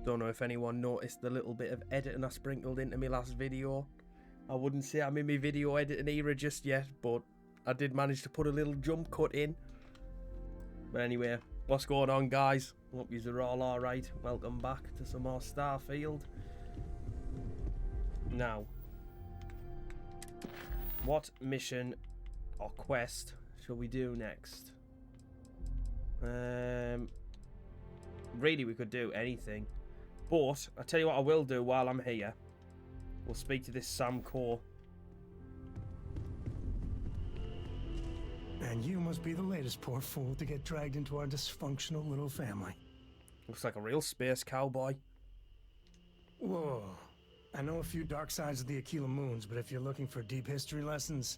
Don't know if anyone noticed the little bit of editing I sprinkled into my last video. I wouldn't say I'm in my video editing era just yet, but I did manage to put a little jump cut in. But anyway, what's going on, guys? Hope you're all alright. Welcome back to some more Starfield. Now, what mission or quest shall we do next? Really, we could do anything. But, I'll tell you what I will do while I'm here. We'll speak to this Sam Coe. And you must be the latest poor fool to get dragged into our dysfunctional little family. Looks like a real space cowboy. Whoa. I know a few dark sides of the Akila moons, but if you're looking for deep history lessons,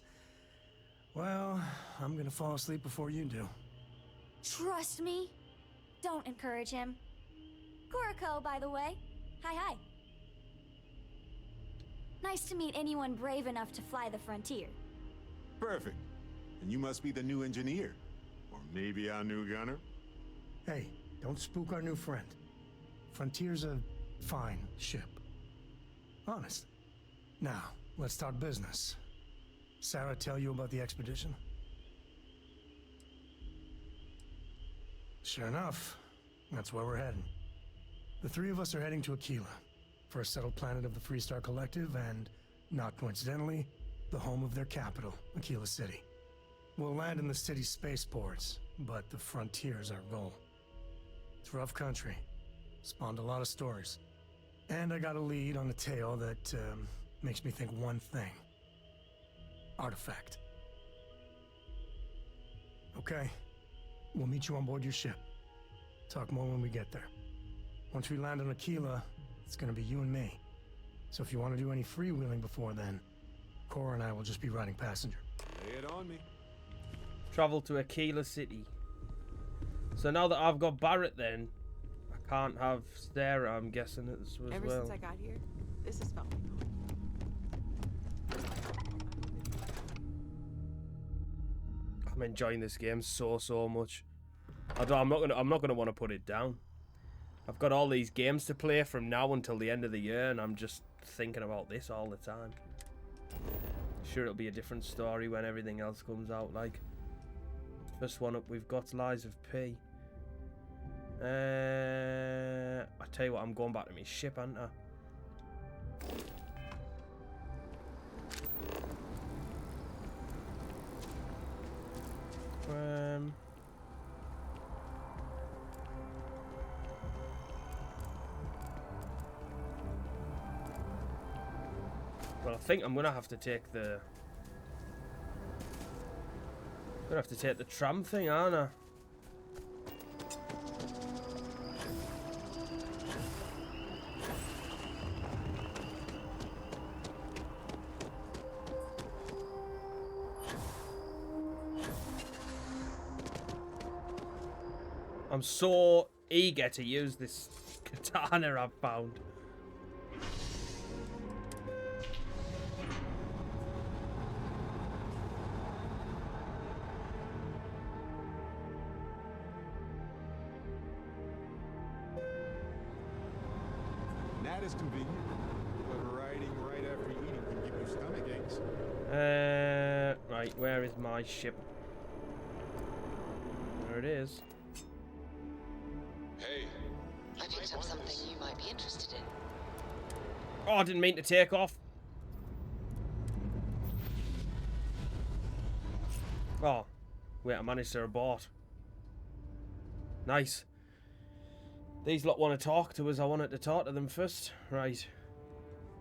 well, I'm gonna fall asleep before you do. Trust me. Don't encourage him. Coe, by the way. Hi. Nice to meet anyone brave enough to fly the frontier. Perfect. And you must be the new engineer. Or maybe our new gunner? Hey, don't spook our new friend. Frontier's a fine ship. Honest. Now, let's talk business. Sarah tell you about the expedition? Sure enough, that's where we're heading. The three of us are heading to Akila, first settled planet of the Freestar Collective and, not coincidentally, the home of their capital, Akila City. We'll land in the city's spaceports, but the frontier's our goal. It's rough country. Spawned a lot of stories. And I got a lead on a tale that makes me think one thing. Artifact. Okay. We'll meet you on board your ship. Talk more when we get there. Once we land on Akila, it's gonna be you and me. So if you want to do any freewheeling before then, Cora and I will just be riding passenger. Lay it on me. Travel to Akila City. So now that I've got Barrett then, I can't have Sarah, I'm guessing, as well. Ever since I got here, this has felt like home. I'm enjoying this game so much. I'm not gonna want to put it down. I've got all these games to play from now until the end of the year, and I'm just thinking about this all the time. Sure, it'll be a different story when everything else comes out. Like, first one up, we've got Lies of P. I tell you what, I'm going back to my ship, aren't I? Well, I think I'm gonna have to take the tram thing, aren't I? I'm so eager to use this katana I've found. That is convenient. But riding right after eating can give you stomach aches. Right, where is my ship? There it is. Hey. I picked up something you might be interested in. Oh, I didn't mean to take off. Oh, wait, I managed to abort. Nice. These lot want to talk to us. I wanted to talk to them first. Right.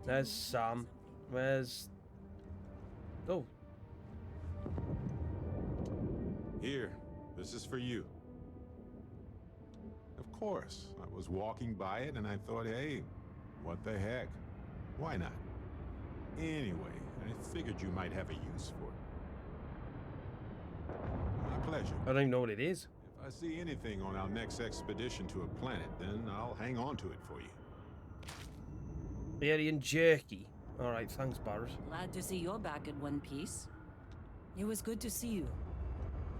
There's Sam. Where's... Oh. Here, this is for you. Of course, I was walking by it and I thought, hey, what the heck? Why not? Anyway, I figured you might have a use for it. My pleasure. I don't even know what it is. If I see anything on our next expedition to a planet, then I'll hang on to it for you. Alien jerky. Alright, thanks, Barrett. Glad to see you're back in one piece. It was good to see you.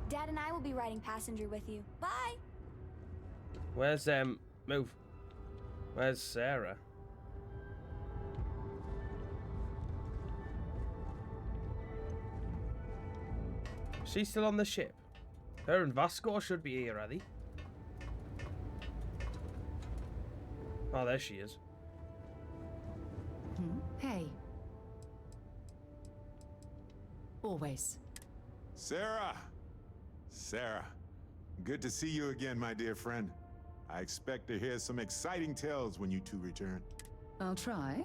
Dad and I will be riding passenger with you. Bye! Where's, move. Where's Sarah? She's still on the ship. Her and Vasco should be here, are they? Oh, there she is. Hey. Always. Sarah! Sarah, good to see you again, my dear friend. I expect to hear some exciting tales when you two return. I'll try,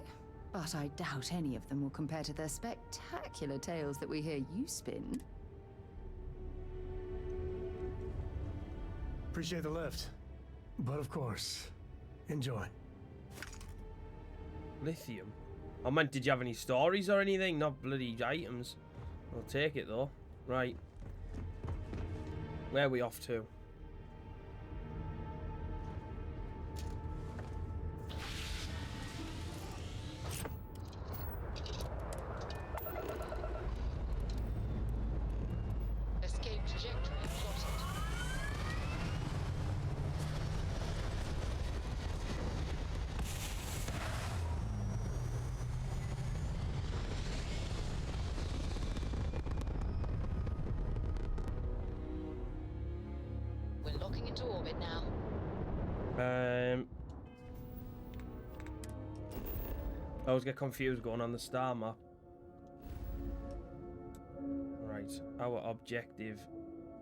but I doubt any of them will compare to the spectacular tales that we hear you spin. Appreciate the lift. But of course, enjoy. Lithium. I meant, did you have any stories or anything? Not bloody items. I'll take it though. Right. Where are we off to? Escape trajectory plotted. We're locking into orbit now. I always get confused going on the star map. Right, our objective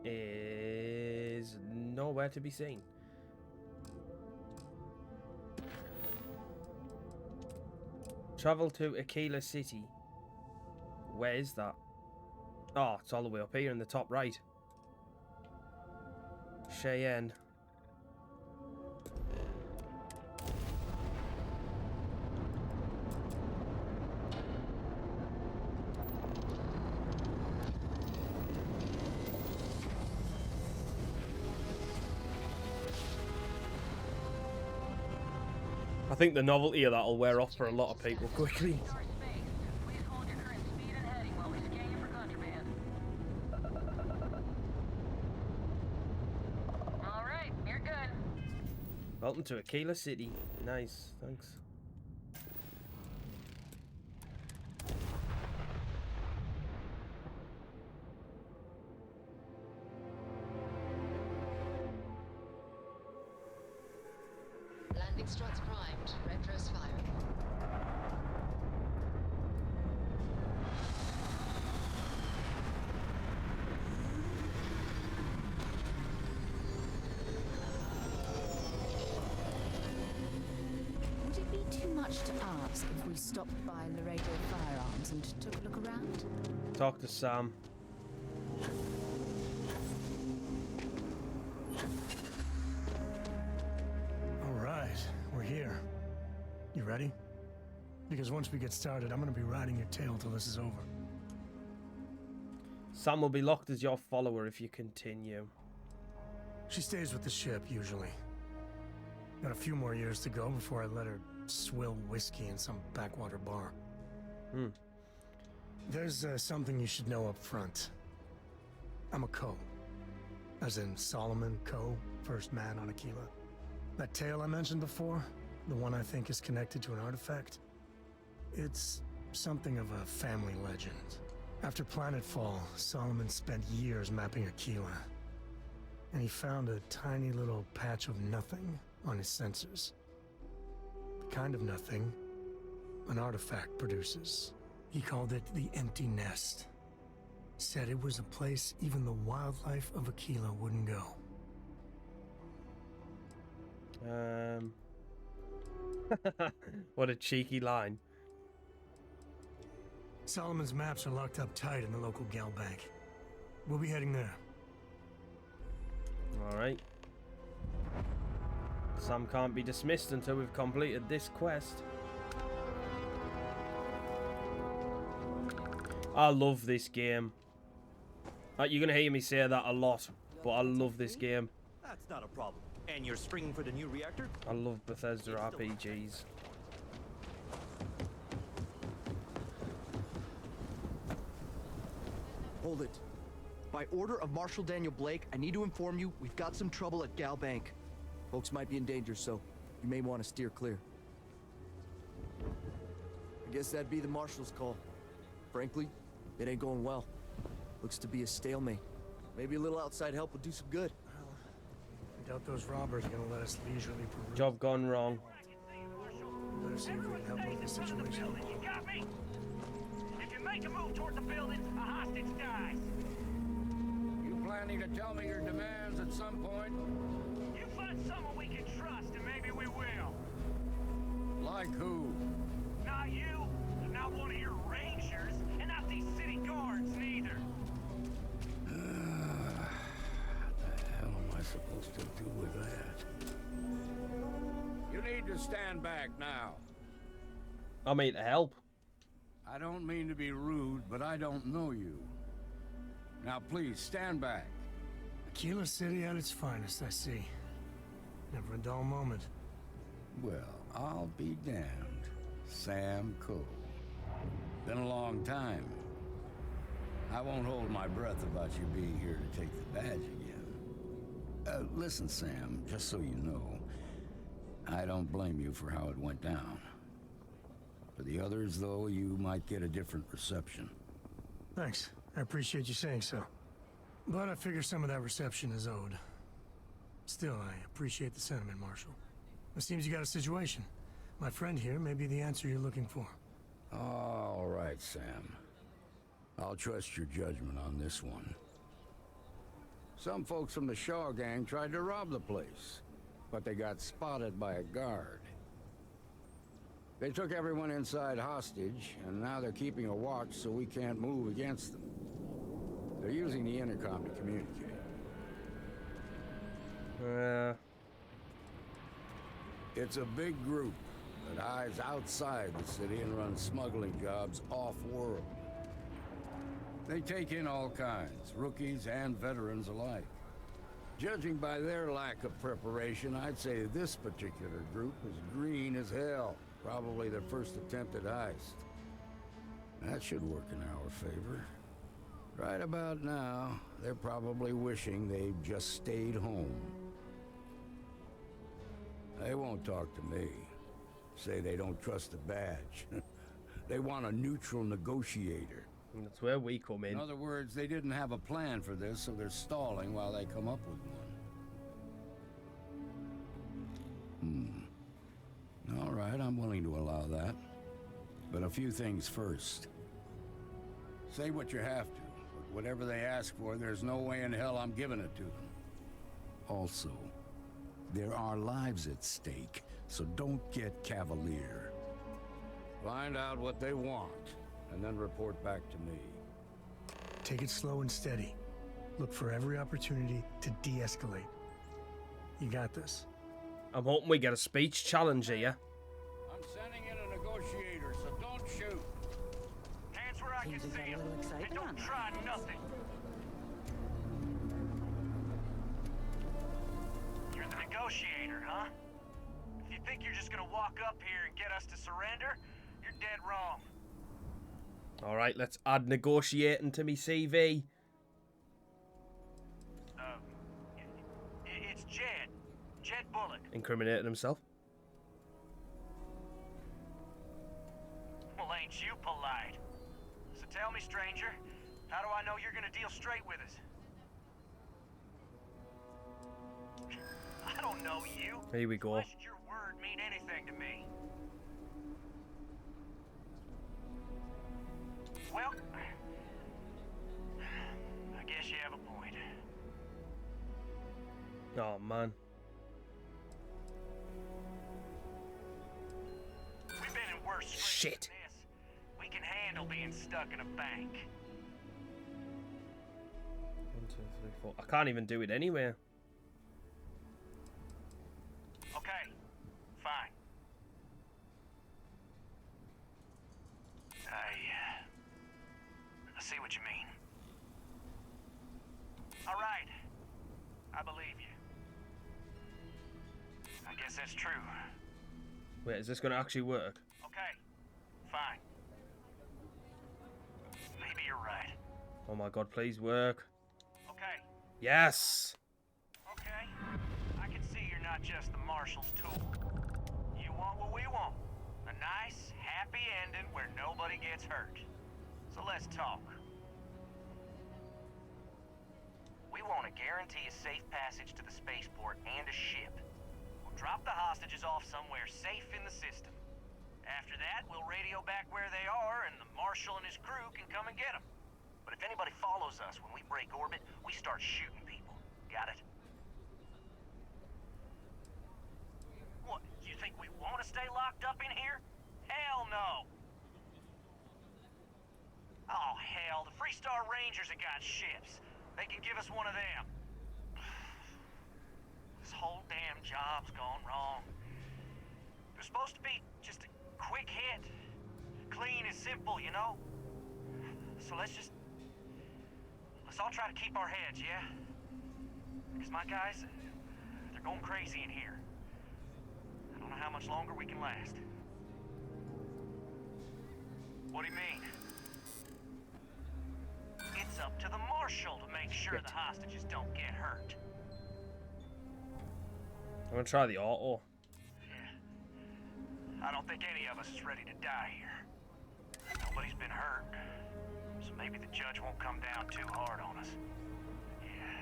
is nowhere to be seen. Travel to Akila City. Where is that? Oh, it's all the way up here in the top right. Cheyenne. I think the novelty of that will wear off for a lot of people quickly. Alright, you're good. Welcome to Akila City. Nice, thanks. Landing struts primed. Retros firing. Would it be too much to ask if we stopped by Laredo Firearms and took a look around? Talk to Sam. All right, we're here. You ready? Because once we get started, I'm gonna be riding your tail till this is over. Sam will be locked as your follower if you continue. She stays with the ship, usually. Got a few more years to go before I let her swill whiskey in some backwater bar. There's something you should know up front. I'm a Coe. As in Solomon Coe, first man on Akila. That tale I mentioned before, the one I think is connected to an artifact, it's something of a family legend. After planetfall, Solomon spent years mapping Akila, and he found a tiny little patch of nothing on his sensors. The kind of nothing an artifact produces. He called it the Empty Nest. Said it was a place even the wildlife of Akila wouldn't go. What a cheeky line. Solomon's maps are locked up tight in the local GalBank. We'll be heading there. Alright. Sam can't be dismissed until we've completed this quest. I love this game. You're going to hear me say that a lot, but I love this game. That's not a problem. And you're springing for the new reactor? I love Bethesda RPGs. Hold it. By order of Marshal Daniel Blake, I need to inform you we've got some trouble at GalBank. Folks might be in danger, so you may want to steer clear. I guess that'd be the Marshal's call. Frankly, it ain't going well. Looks to be a stalemate. Maybe a little outside help would do some good. I doubt those robbers are gonna let us leisurely peruse. Job gone wrong. Better see if we can help with the situation. If you make a move toward the building, a hostage dies. You planning to tell me your demands at some point? You find someone we can trust, and maybe we will. Like who? Not you, not one of your rangers, and not these city guards neither. What the hell am I supposed to do with that? You need to stand back now. I mean, to help. I don't mean to be rude, but I don't know you. Now please, stand back. Akila City at its finest, I see. Never a dull moment. Well, I'll be damned. Sam Coe. Been a long time. I won't hold my breath about you being here to take the badge again. Listen, Sam, just so you know, I don't blame you for how it went down. For the others, though, you might get a different reception. Thanks. I appreciate you saying so. But I figure some of that reception is owed. Still, I appreciate the sentiment, Marshal. It seems you got a situation. My friend here may be the answer you're looking for. All right, Sam. I'll trust your judgment on this one. Some folks from the Shaw gang tried to rob the place, but they got spotted by a guard. They took everyone inside hostage, and now they're keeping a watch so we can't move against them. They're using the intercom to communicate. It's a big group that hides outside the city and runs smuggling jobs off-world. They take in all kinds, rookies and veterans alike. Judging by their lack of preparation, I'd say this particular group is green as hell. Probably their first attempt at heist. That should work in our favor. Right about now, they're probably wishing they'd just stayed home. They won't talk to me. Say they don't trust the badge. They want a neutral negotiator. That's where we come in. In other words, they didn't have a plan for this, so they're stalling while they come up with one. All right, I'm willing to allow that. But a few things first. Say what you have to, but whatever they ask for, there's no way in hell I'm giving it to them. Also, there are lives at stake, so don't get cavalier. Find out what they want, and then report back to me. Take it slow and steady. Look for every opportunity to de-escalate. You got this. I'm hoping we get a speech challenge here. I'm sending in a negotiator, so don't shoot. Hands where I can see them, and don't try nothing. You're the negotiator, huh? If you think you're just gonna walk up here and get us to surrender, you're dead wrong. All right, let's add negotiating to me CV. It's Jed. Jed Bullock. Incriminating himself. Well, ain't you polite? So tell me, stranger, how do I know you're gonna deal straight with us? I don't know you. Here we go. Why should your word mean anything to me? Well, I guess you have a point. Oh, man. We've been in worse Shit. than this. We can handle being stuck in a bank. 1, 2, 3, 4. I can't even do it anywhere. Okay, fine. I see what you mean. All right, I believe you. I guess that's true. Wait, is this going to actually work? Okay, fine. Maybe you're right. Oh my god, please work. Okay, Yes! okay. I can see you're not just the Marshal's tool. happy ending where nobody gets hurt. So let's talk. We want to guarantee a safe passage to the spaceport and a ship. We'll drop the hostages off somewhere safe in the system. After that, we'll radio back where they are, and the Marshal and his crew can come and get them. But if anybody follows us when we break orbit, we start shooting people. Got it? What, you think we want to stay locked up in here? Hell no! Oh, hell, the Freestar Rangers have got ships. They can give us one of them. This whole damn job's gone wrong. They're supposed to be just a quick hit. Clean and simple, you know? So let's all try to keep our heads, yeah? Because my guys, they're going crazy in here. I don't know how much longer we can last. What do you mean? It's up to the Marshal to make sure the hostages don't get hurt. I'm gonna try the auto. Yeah. I don't think any of us is ready to die here. Nobody's been hurt, so maybe the judge won't come down too hard on us. Yeah.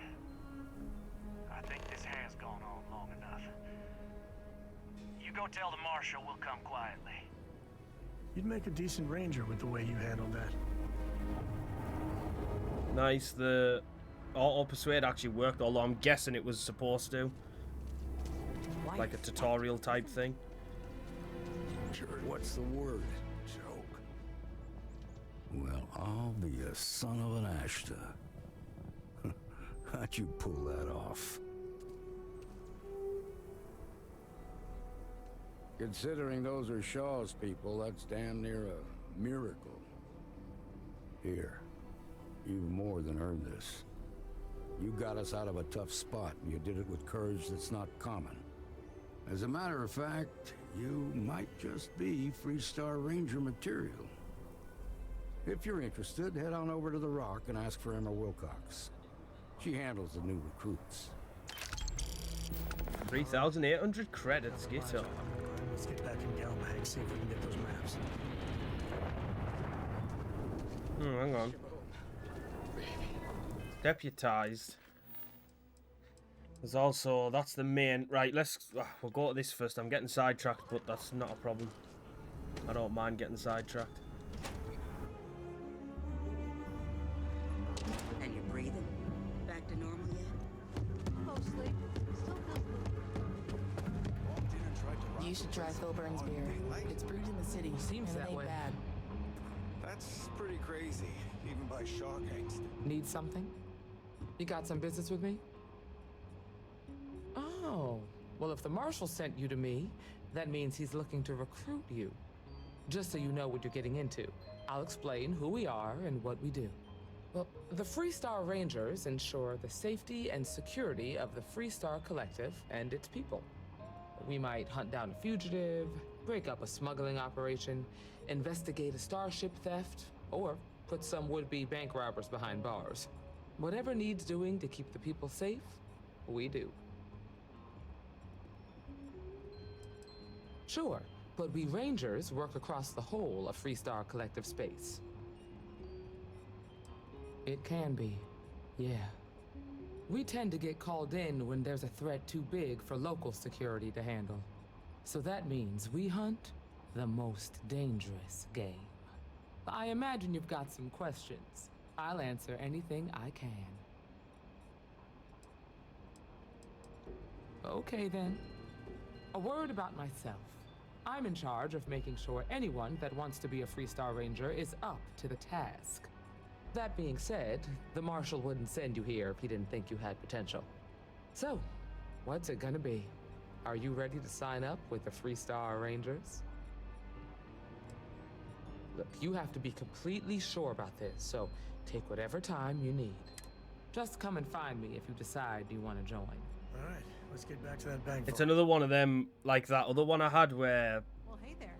I think this has gone on long enough. You go tell the Marshal we'll come quietly. You'd make a decent ranger with the way you handled that. Nice. The auto persuade actually worked, although I'm guessing it was supposed to. Like a tutorial type thing. Sure, what's the word? Joke. Well, I'll be a son of an Ashta. How'd you pull that off? Considering those are Shaw's people, that's damn near a miracle. Here, you've more than earned this. You got us out of a tough spot, and you did it with courage that's not common. As a matter of fact, you might just be Freestar Ranger material. If you're interested, head on over to the Rock and ask for Emma Wilcox. She handles the new recruits. 3,800 credits, get up. Let's get back in GalBank, see if we can get those maps. Hang on. Deputized. There's also, that's the main, right, we'll go to this first. I'm getting sidetracked, but that's not a problem. I don't mind getting sidetracked. And you're breathing? Back to normal yet? Mostly. Still feels You should try Filburn's beer. It's brewed in the city. Seems and it that ain't way. bad. That's pretty crazy, even by Shaw gangsta. Need something? You got some business with me? Oh, well, if the Marshal sent you to me, that means he's looking to recruit you. Just so you know what you're getting into, I'll explain who we are and what we do. Well, the Freestar Rangers ensure the safety and security of the Freestar Collective and its people. We might hunt down a fugitive, break up a smuggling operation, investigate a starship theft, or put some would-be bank robbers behind bars. Whatever needs doing to keep the people safe, we do. Sure, but we Rangers work across the whole of Freestar Collective space. It can be, yeah. We tend to get called in when there's a threat too big for local security to handle. So that means we hunt the most dangerous game. I imagine you've got some questions. I'll answer anything I can. Okay then. A word about myself. I'm in charge of making sure anyone that wants to be a Freestar Ranger is up to the task. That being said, the Marshal wouldn't send you here if he didn't think you had potential. So, what's it gonna be? Are you ready to sign up with the Freestar Rangers? Look, you have to be completely sure about this, so take whatever time you need. Just come and find me if you decide you want to join. All right, let's get back to that bank. It's another one of them, like that other one I had where... Well, hey there.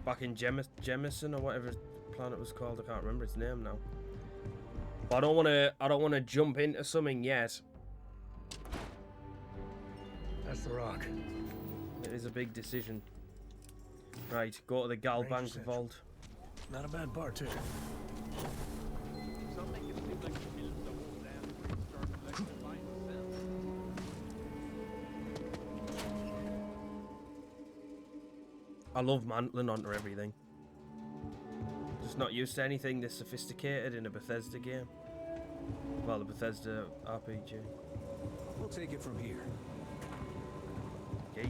Back in Jemison or whatever planet was called, I can't remember its name now. But I don't wanna jump into something yet. That's the Rock. It is a big decision. Right, go to the GalBank Vault. Not a bad bar, too. I love mantling onto everything. Just not used to anything this sophisticated in a Bethesda game. Well, a Bethesda RPG. We'll take it from here. Okay.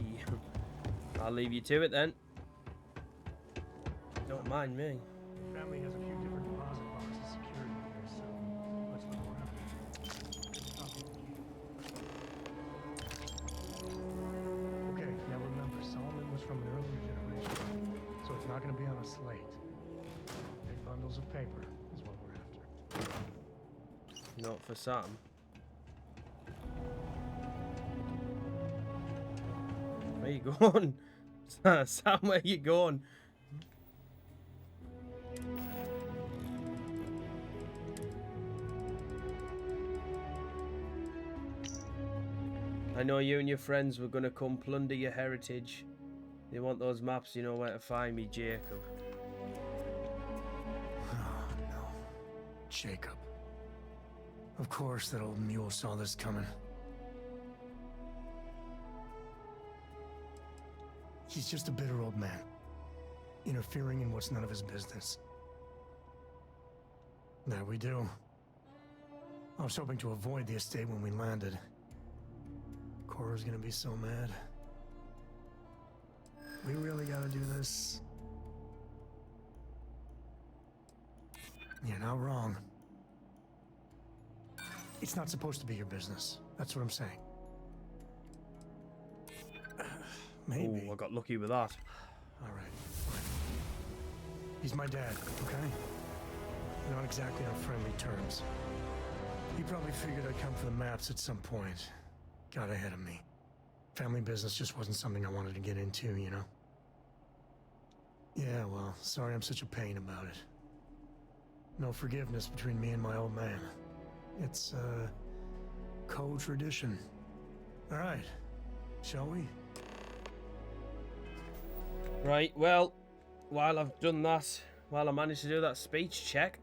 I'll leave you to it then. Don't mind me. Family has a few different deposit boxes secured in here, so let's look around. Okay, now remember, Solomon was from an earlier generation, so it's not going to be on a slate. Big bundles of paper is what we're after. Not for Sam. Where you going? Sam, where you going? I know you and your friends were gonna come plunder your heritage. You want those maps, you know where to find me, Jacob. Oh, no. Jacob. Of course that old mule saw this coming. He's just a bitter old man, interfering in what's none of his business. There we do. I was hoping to avoid the estate when we landed. Cora's gonna be so mad. We really gotta do this. You're not wrong. It's not supposed to be your business. That's what I'm saying. Maybe. Ooh, I got lucky with that. All right, fine. He's my dad, okay? Not exactly on friendly terms. He probably figured I'd come for the maps at some point. Got ahead of me. Family business just wasn't something I wanted to get into, you know? Yeah, well, sorry I'm such a pain about it. No forgiveness between me and my old man. It's, Coe tradition. All right, shall we? Right, well, while I've done that, while I managed to do that speech check.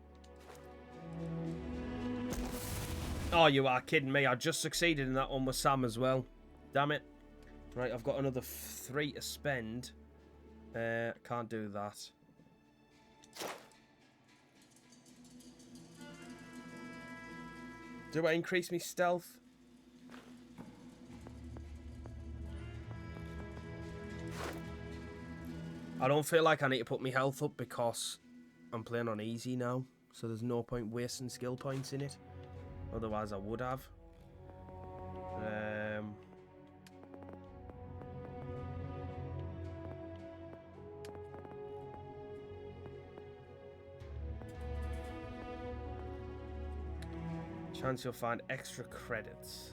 Oh, you are kidding me. I just succeeded in that one with Sam as well. Damn it. Right, I've got another 3 to spend. Can't do that. Do I increase my stealth? I don't feel like I need to put my health up because I'm playing on easy now. So there's no point wasting skill points in it. Otherwise I would have. Chance you'll find extra credits.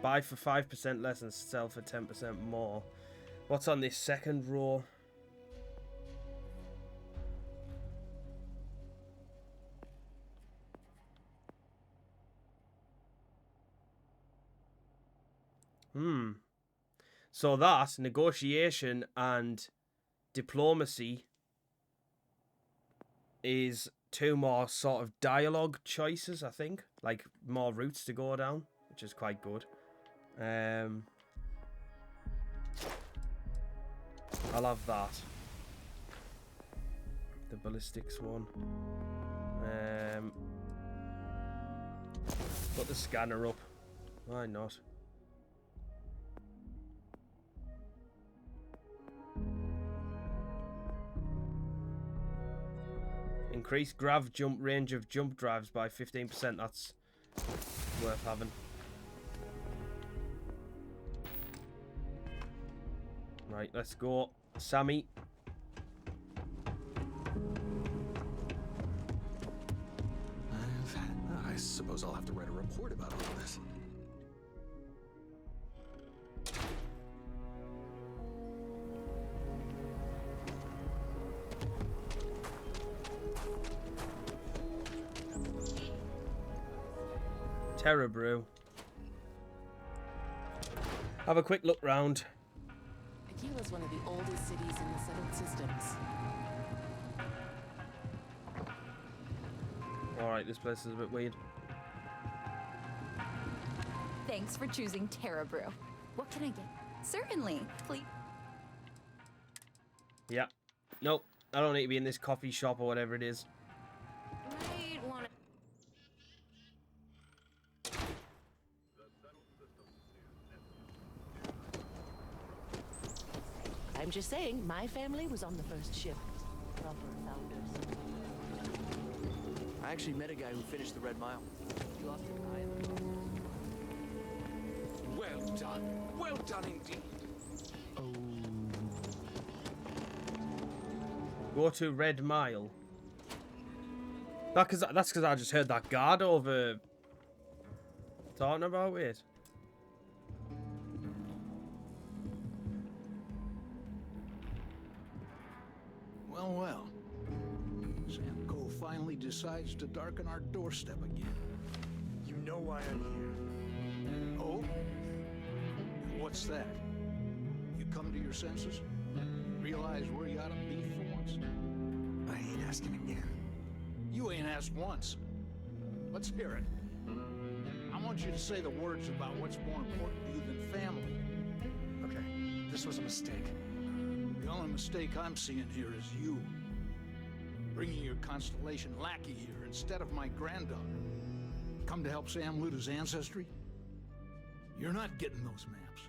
Buy for 5% less and sell for 10% more. What's on this second row? So that, negotiation and diplomacy, is 2 more sort of dialogue choices, I think. Like, more routes to go down, which is quite good. I'll have that. The ballistics one. Put the scanner up. Why not? Increase grav jump range of jump drives by 15%. That's worth having. Right, let's go. Sammy. I suppose I'll have to write a report about all of this. Terror Brew. Have a quick look round. Akila's was one of the oldest cities in the settled systems. Alright, this place is a bit weird. Thanks for choosing Terra Brew. What can I get? Certainly, please. Yeah. Nope. I don't need to be in this coffee shop or whatever it is. Might want I'm just saying, my family was on the first ship. Proper founders. I actually met a guy who finished the Red Mile. You often cry. Well done. Well done indeed. Go to Red Mile. That's because I just heard that guard over talking about it. Well, well. Sam Coe finally decides to darken our doorstep again. You know why I'm here. Oh? What's that? You come to your senses? Realize where you ought to be for once? I ain't asking again. You ain't asked once. Let's hear it. I want you to say the words about what's more important to you than family. Okay, this was a mistake. The only mistake I'm seeing here is you. Bringing your Constellation lackey here instead of my granddaughter. Come to help Sam loot his ancestry? You're not getting those maps.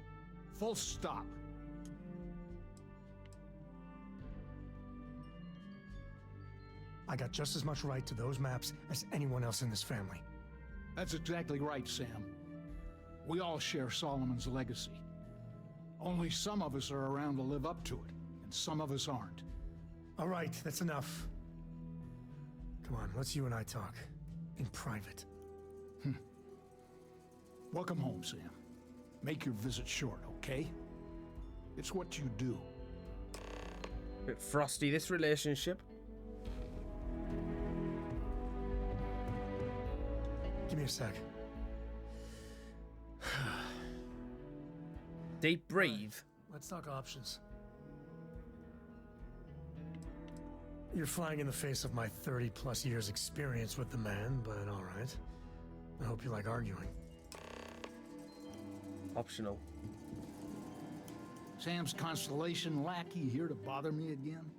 Full stop. I got just as much right to those maps as anyone else in this family. That's exactly right, Sam. We all share Solomon's legacy. Only some of us are around to live up to it, and some of us aren't. All right, that's enough. Come on, let's you and I talk. In private. Welcome home, Sam. Make your visit short, okay? It's what you do. Bit frosty, this relationship. Give me a sec. Deep breathe. Let's talk options. You're flying in the face of my 30+ years experience with the man, but all right. I hope you like arguing. Optional. Sam's Constellation lackey here to bother me again?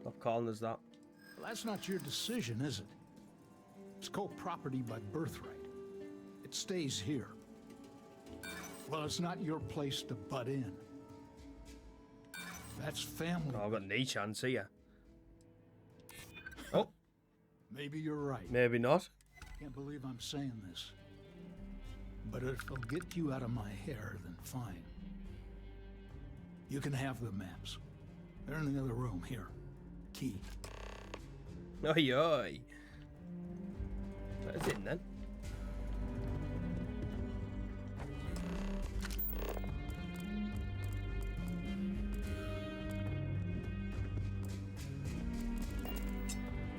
Stop calling us that. Well, that's not your decision, is it? It's co-property by birthright. It stays here. Well, it's not your place to butt in. That's family. Oh, I've got no chance here. Oh. Maybe you're right. Maybe not. Can't believe I'm saying this. But if it'll get you out of my hair, then fine. You can have the maps. They're in the other room, here. Key. Oi, oi. That's it then.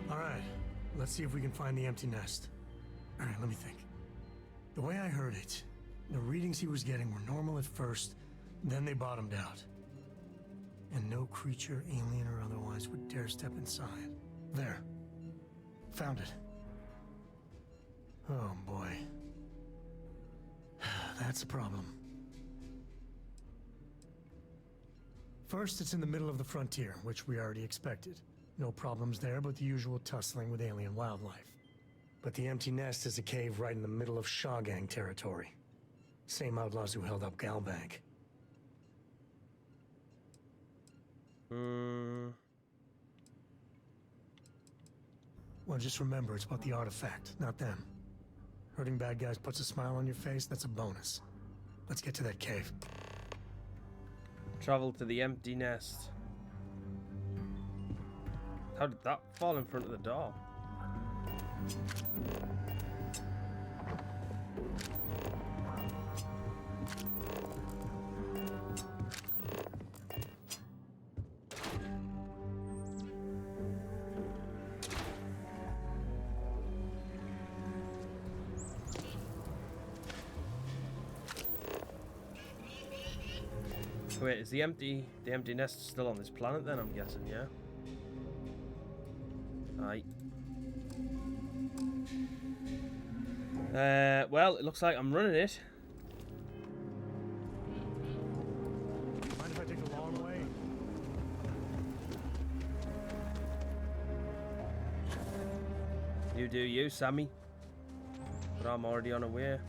All right, let's see if we can find the empty nest. All right, let me think. The way I heard it, the readings he was getting were normal at first, then they bottomed out. And no creature, alien or otherwise, would dare step inside. There. Found it. Oh boy. That's a problem. First, it's in the middle of the frontier, which we already expected. No problems there, but the usual tussling with alien wildlife. But the empty nest is a cave right in the middle of Shawgang territory. Same outlaws who held up GalBank. Well, just remember, it's about the artifact, not them. Hurting bad guys puts a smile on your face, that's a bonus. Let's get to that cave. Travel to the empty nest. How did that fall in front of the door? Wait, is the empty nest still on this planet then, I'm guessing, yeah? Aye. Well, it looks like I'm running it. Mind if I take the long way? You do you, Sammy. But I'm already on a way.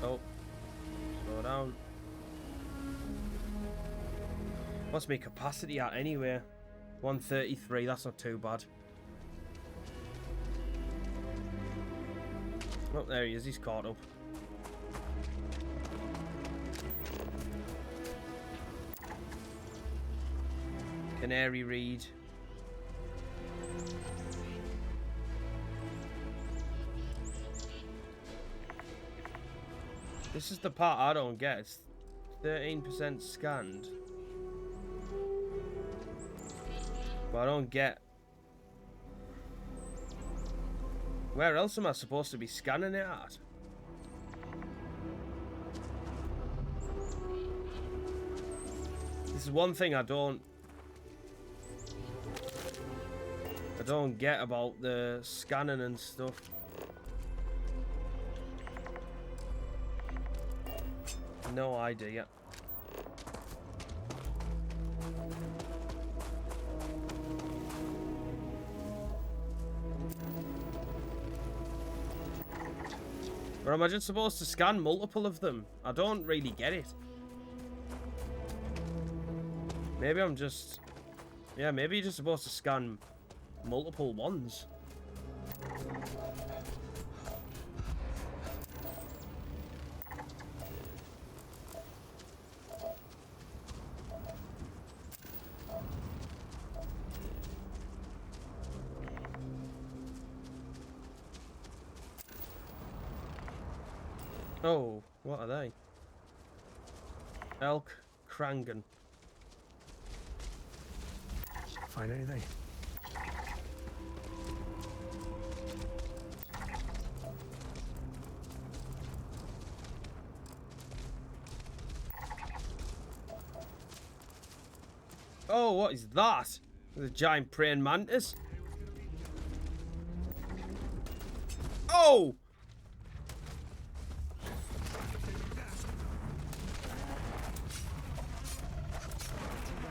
Oh. Slow down. What's my capacity at anyway? 133, that's not too bad. Oh, there he is, he's caught up. Canary Reed. This is the part I don't get. It's 13% scanned. But I don't get... Where else am I supposed to be scanning it at? This is one thing I don't get about the scanning and stuff. No idea. Or am I just supposed to scan multiple of them? I don't really get it. Maybe I'm just... Yeah, maybe you're just supposed to scan multiple ones. Oh, what are they? Elk Krangen. Find anything? Oh, what is that? The giant praying mantis. Oh!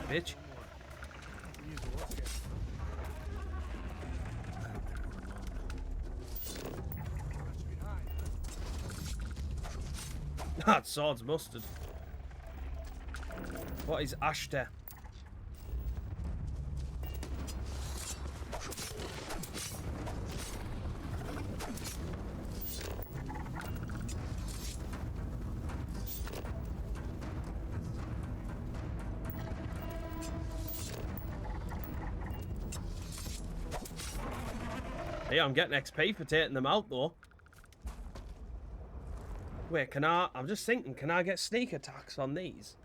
Bitch. That sword's mustard. What is Ashta? Hey, I'm getting XP for taking them out, though. Wait, can I... I'm just thinking, can I get sneak attacks on these?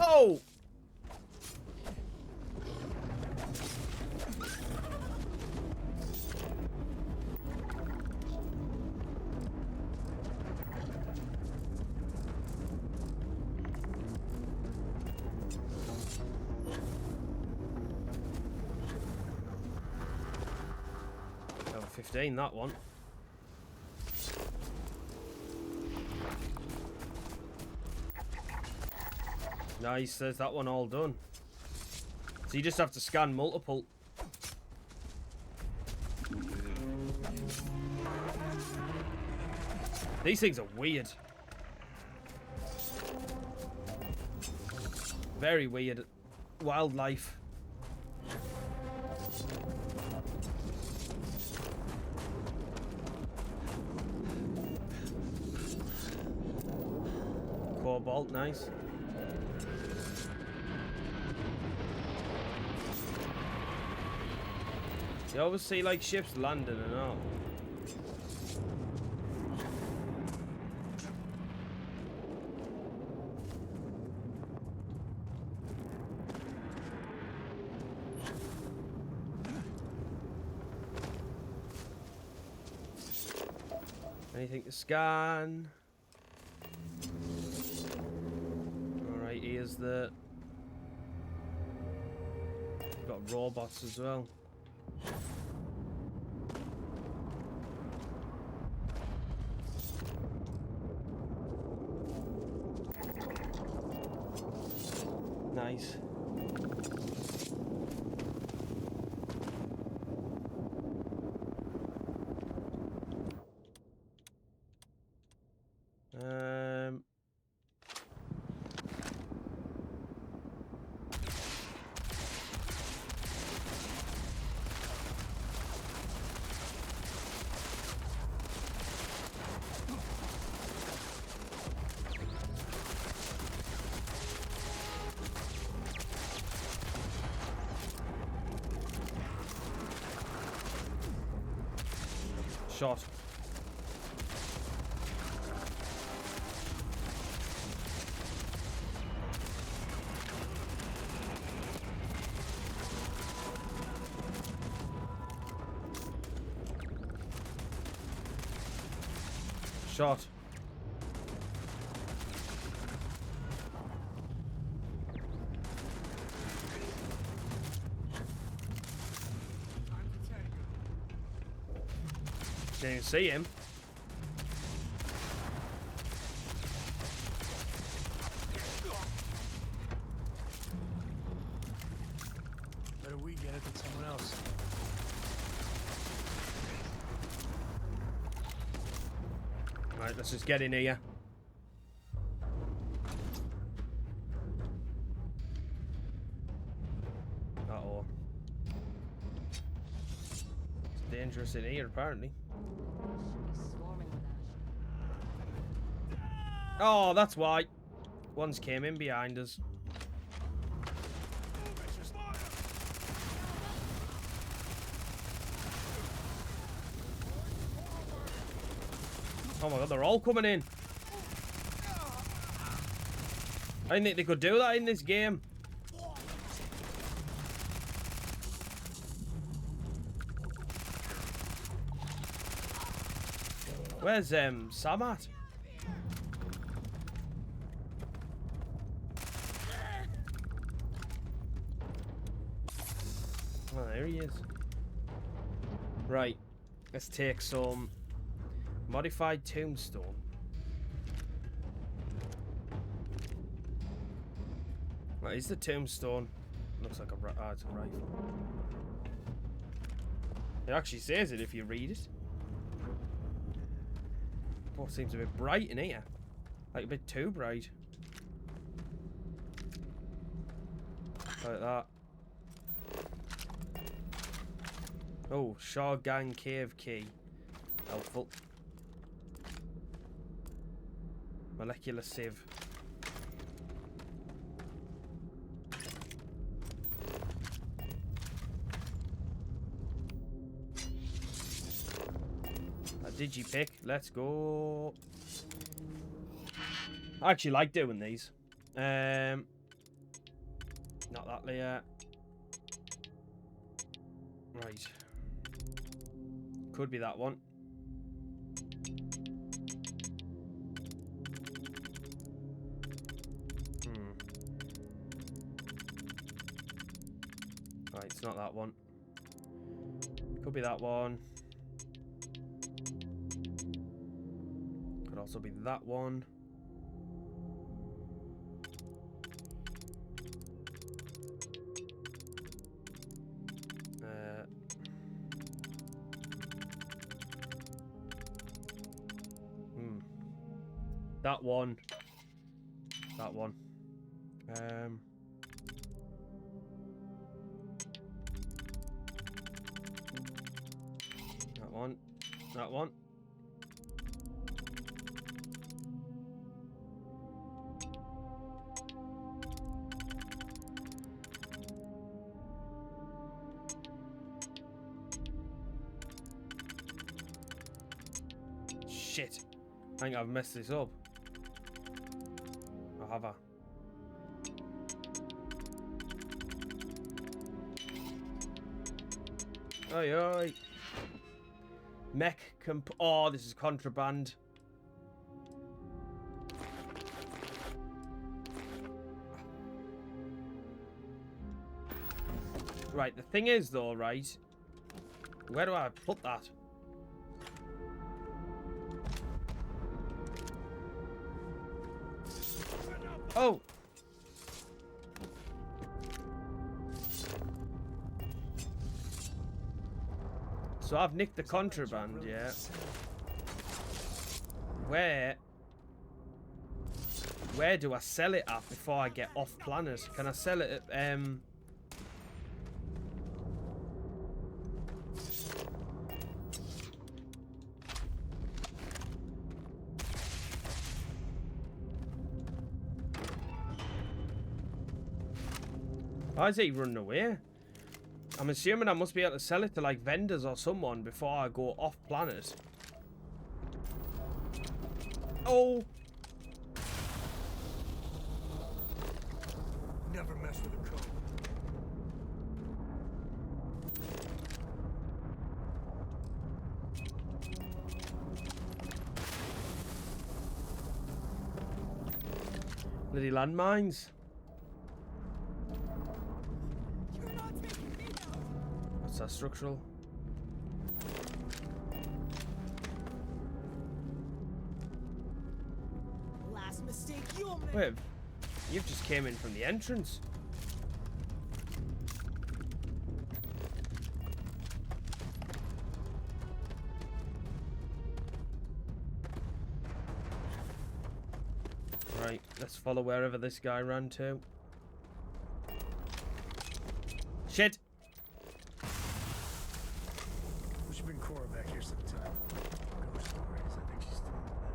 Oh! Level 15, that one. Nice, there's that one all done. So you just have to scan multiple. These things are weird. Very weird. Wildlife. Cobalt, nice. You always see like ships landing and all. Anything to scan? Alright, here's the... We've got robots as well. Nice. Shot. Shot. Can't even see him. Better we get it than someone else. Right, let's just get in here. Uh-oh. It's dangerous in here, apparently. Oh, that's why. Ones came in behind us. Oh my god, they're all coming in. I didn't think they could do that in this game. Where's Sam at? Oh, there he is. Right, let's take some modified tombstone. What is the tombstone? Looks like it's a rifle. It actually says it if you read it. Oh, it seems a bit bright in here. Like a bit too bright. Like that. Oh, Shawgang Cave Key. Helpful. Molecular sieve. A digipick. Let's go. I actually like doing these. Not that layer. Right. Could be that one. Right, it's not that one. Could be that one. Could also be that one. That one. That one. That one. That one. Shit. I think I've messed this up. Or have I? Oi, oi. Mech oh, this is contraband. Right, the thing is though, right? Where do I put that? Oh! So I've nicked the contraband, yeah. Where do I sell it at before I get off planet? Can I sell it at why is he running away? I'm assuming I must be able to sell it to like vendors or someone before I go off planet. Oh! Never mess with a Coe. Bloody landmines. What's that structural? Last mistake you'll make. Wait, you've just came in from the entrance. Right, let's follow wherever this guy ran to. Shit! We should bring Cora back here sometime. Ghost stories. I think she's still into that.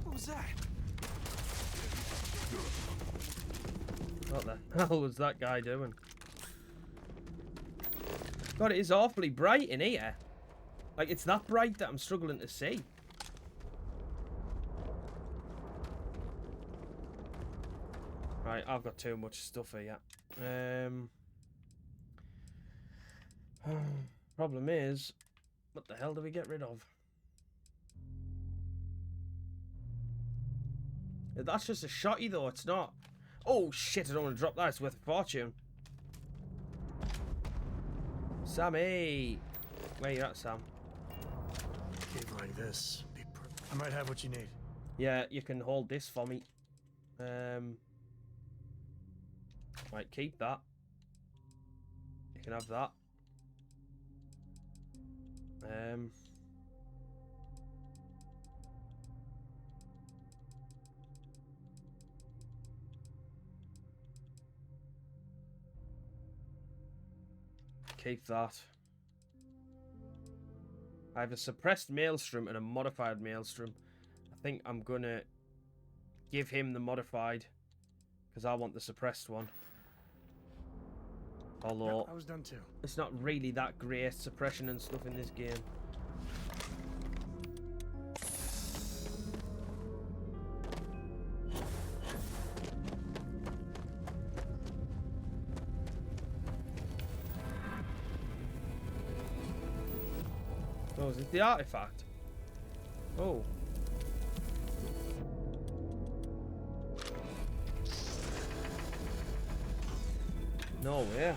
What was that? What the hell was that guy doing? God, it is awfully bright in here. Like, it's that bright that I'm struggling to see. Right, I've got too much stuff here. Problem is, what the hell do we get rid of? That's just a shotty though, it's not. Oh shit, I don't want to drop that, it's worth a fortune. Sammy! Where you at, Sam? Cave like this. I might have what you need. Yeah, you can hold this for me. Right, keep that. You can have that. Keep that. I have a suppressed maelstrom and a modified maelstrom. I think I'm gonna give him the modified because I want the suppressed one. Although I was done too. It's not really that great suppression and stuff in this game. Oh, is it the artifact? Oh. No way.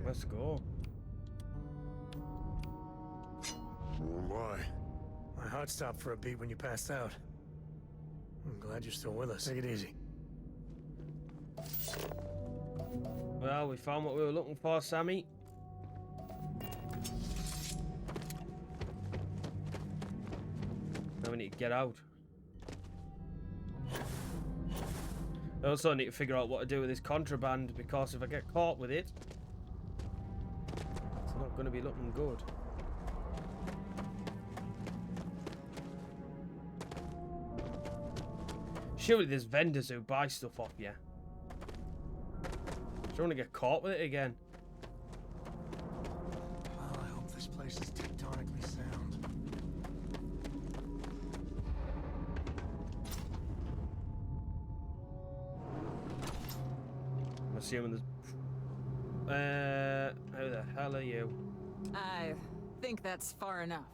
Let's go. Oh my. My heart stopped for a beat when you passed out. I'm glad you're still with us. Take it easy. Well, we found what we were looking for, Sammy. Now we need to get out. I also need to figure out what to do with this contraband, because if I get caught with it, it's not going to be looking good. Surely there's vendors who buy stuff off you. Don't want to get caught with it again. Well, I assuming there's... Who the hell are you? I think that's far enough.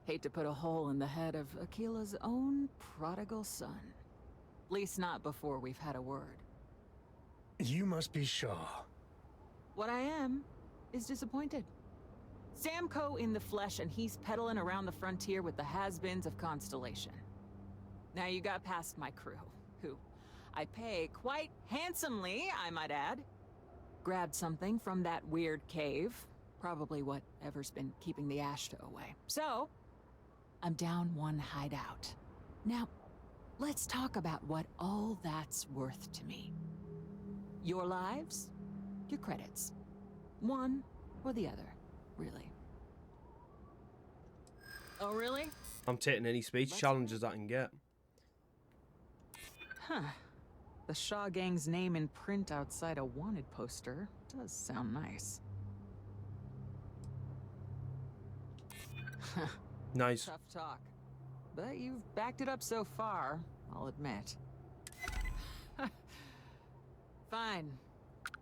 Hate to put a hole in the head of Akila's own prodigal son. At least not before we've had a word. You must be Shaw. What I am is disappointed. Sam Coe in the flesh, and he's peddling around the frontier with the has-beens of Constellation. Now you got past my crew, who I pay quite handsomely, I might add. Grabbed something from that weird cave, probably whatever's been keeping the Ashta away. So, I'm down one hideout. Now, let's talk about what all that's worth to me. Your lives, your credits. One or the other, really. Oh, really? I'm taking any speech challenges I can get. Huh. The Shaw Gang's name in print outside a wanted poster does sound nice. Nice. Tough talk. But you've backed it up so far, I'll admit. Fine.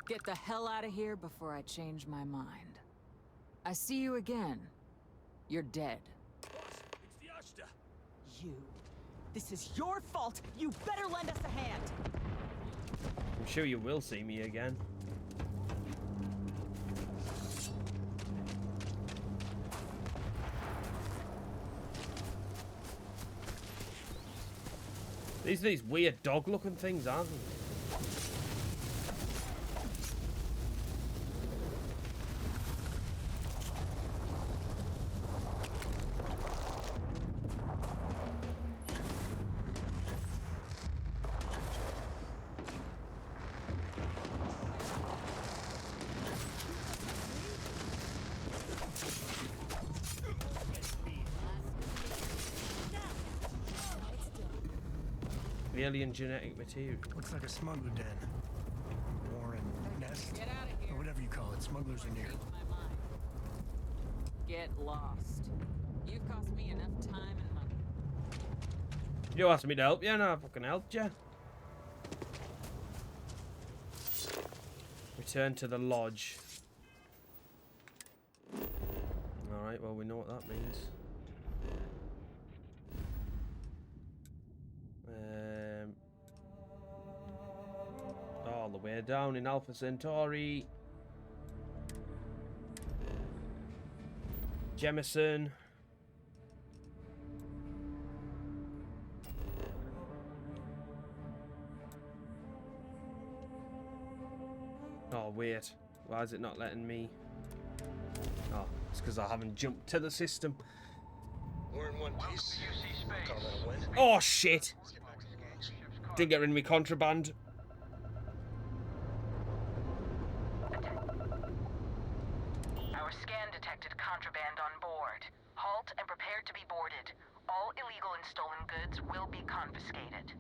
Get the hell out of here before I change my mind. I see you again. You're dead. It's the Ashta. You. This is your fault. You better lend us a hand. I'm sure you will see me again. These are these weird dog-looking things, aren't they? Alien genetic material. Looks like a smuggler den. Warren, nest, or whatever you call it. Smugglers are near. Get lost. You've cost me enough time and money. You asked me to help you, and I fucking helped you. Return to the lodge. Alright, well, we know what that means. All the way down in Alpha Centauri. Jemison. Oh, wait. Why is it not letting me? Oh, it's because I haven't jumped to the system. We're in one piece. Call that a win. Oh, shit. Didn't get rid of me contraband. Our scan detected contraband on board. Halt and prepare to be boarded. All illegal and stolen goods will be confiscated.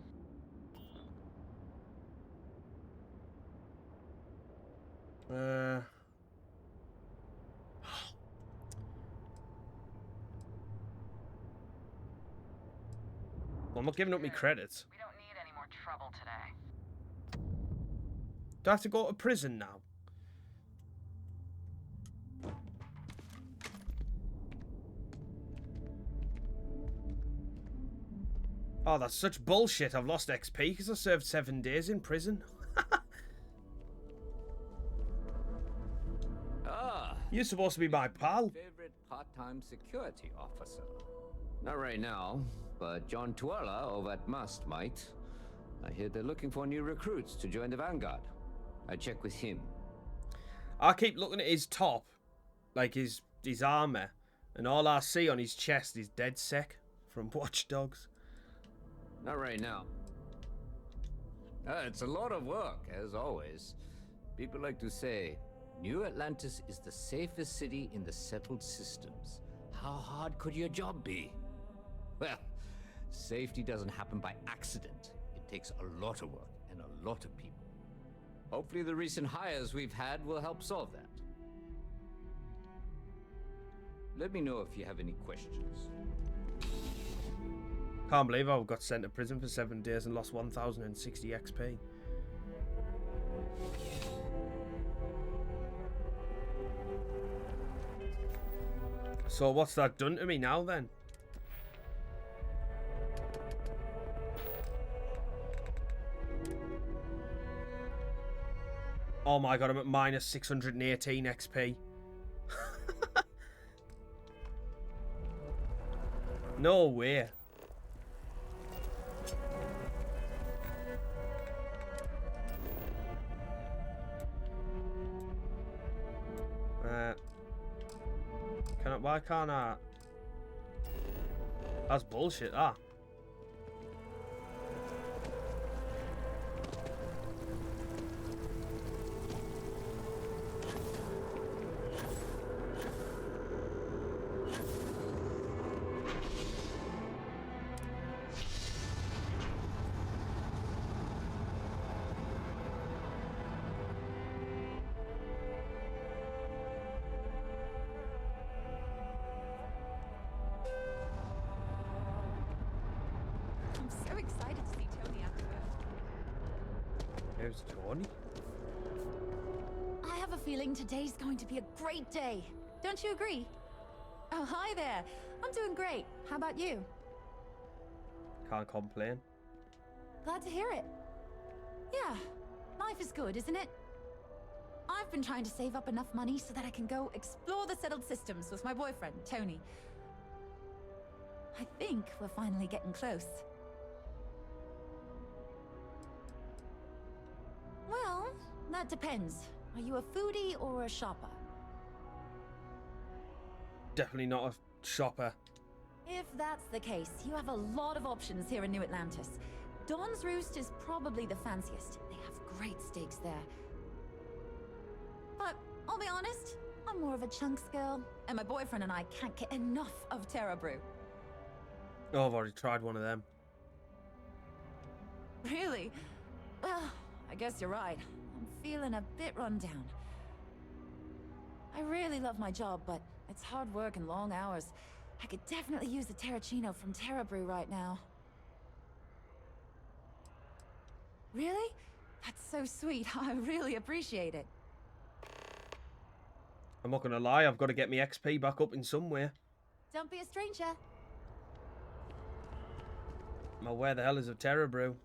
Well, I'm not giving up my credits. We don't need any more trouble today. Do I have to go to prison now? Oh, that's such bullshit. I've lost XP because I served 7 days in prison. You're supposed to be my pal. Favorite part-time security officer. Not right now, but John Tuala over at Must might. I hear they're looking for new recruits to join the Vanguard. I check with him. I keep looking at his top, like his armor, and all I see on his chest is dead sec from Watch Dogs. Not right now. It's a lot of work, as always. People like to say, New Atlantis is the safest city in the settled systems. How hard could your job be? Well, safety doesn't happen by accident. It takes a lot of work and a lot of people. Hopefully the recent hires we've had will help solve that. Let me know if you have any questions. Can't believe I got sent to prison for 7 days and lost 1,060 XP. So what's that done to me now then? Oh my god, I'm at minus 618 XP. No way. Why can't I? That's bullshit, ah. I'm so excited to see Tony after There's Tony. I have a feeling today's going to be a great day. Don't you agree? Oh, hi there. I'm doing great. How about you? Can't complain. Glad to hear it. Yeah, life is good, isn't it? I've been trying to save up enough money so that I can go explore the settled systems with my boyfriend, Tony. I think we're finally getting close. Well, that depends. Are you a foodie or a shopper? Definitely not a shopper. If that's the case, you have a lot of options here in New Atlantis. Dawn's Roost is probably the fanciest. They have great steaks there. But I'll be honest, I'm more of a chunks girl, and my boyfriend and I can't get enough of Terra Brew. Oh, I've already tried one of them. Really? Well, I guess you're right. I'm feeling a bit run down. I really love my job, but it's hard work and long hours. I could definitely use a Terracino from Terra Brew right now. Really? That's so sweet. I really appreciate it. I'm not gonna lie, I've got to get my XP back up in some way. Don't be a stranger. Now, where the hell is a Terra Brew?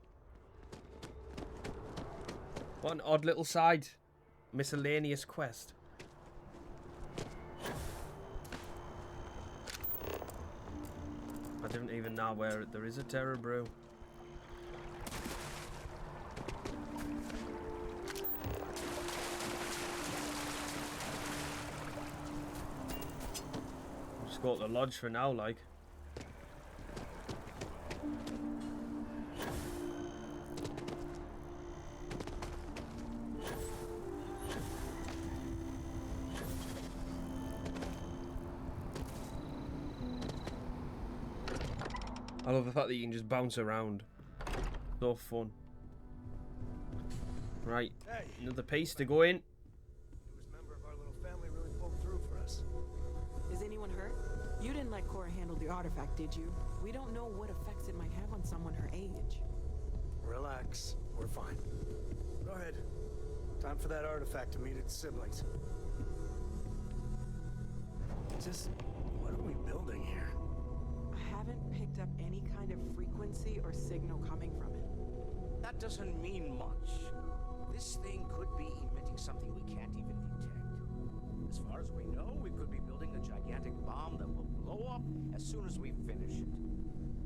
What an odd little side miscellaneous quest. I didn't even know where there is a Terra Brew. I'll just go to the lodge for now, like. I love the fact that you can just bounce around. So fun. Right, Hey. another piece to go in. Newest member of our little family really pulled through for us. Is anyone hurt? You didn't let Cora handle the artifact, did you? We don't know what effects it might have on someone her age. Relax, we're fine. Go ahead. Time for that artifact to meet its siblings. Just, what are we building here? I haven't picked up any kind of frequency or signal coming from it. That doesn't mean much. This thing could be emitting something we can't even detect. As far as we know, we could be building a gigantic bomb that will blow up as soon as we finish it.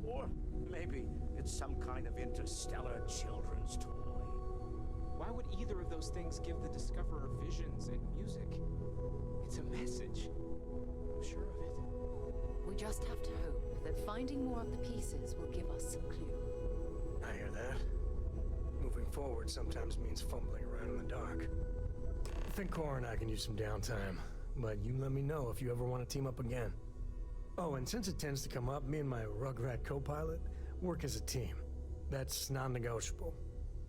Or maybe it's some kind of interstellar children's toy. Why would either of those things give the Discoverer visions and music? It's a message. I'm sure of it. We just have to hope that finding more of the pieces will give us some clue. I hear that. Moving forward sometimes means fumbling around in the dark. I think Cora and I can use some downtime, but you let me know if you ever want to team up again. Oh, and since it tends to come up, me and my Rugrat co-pilot work as a team. That's non-negotiable.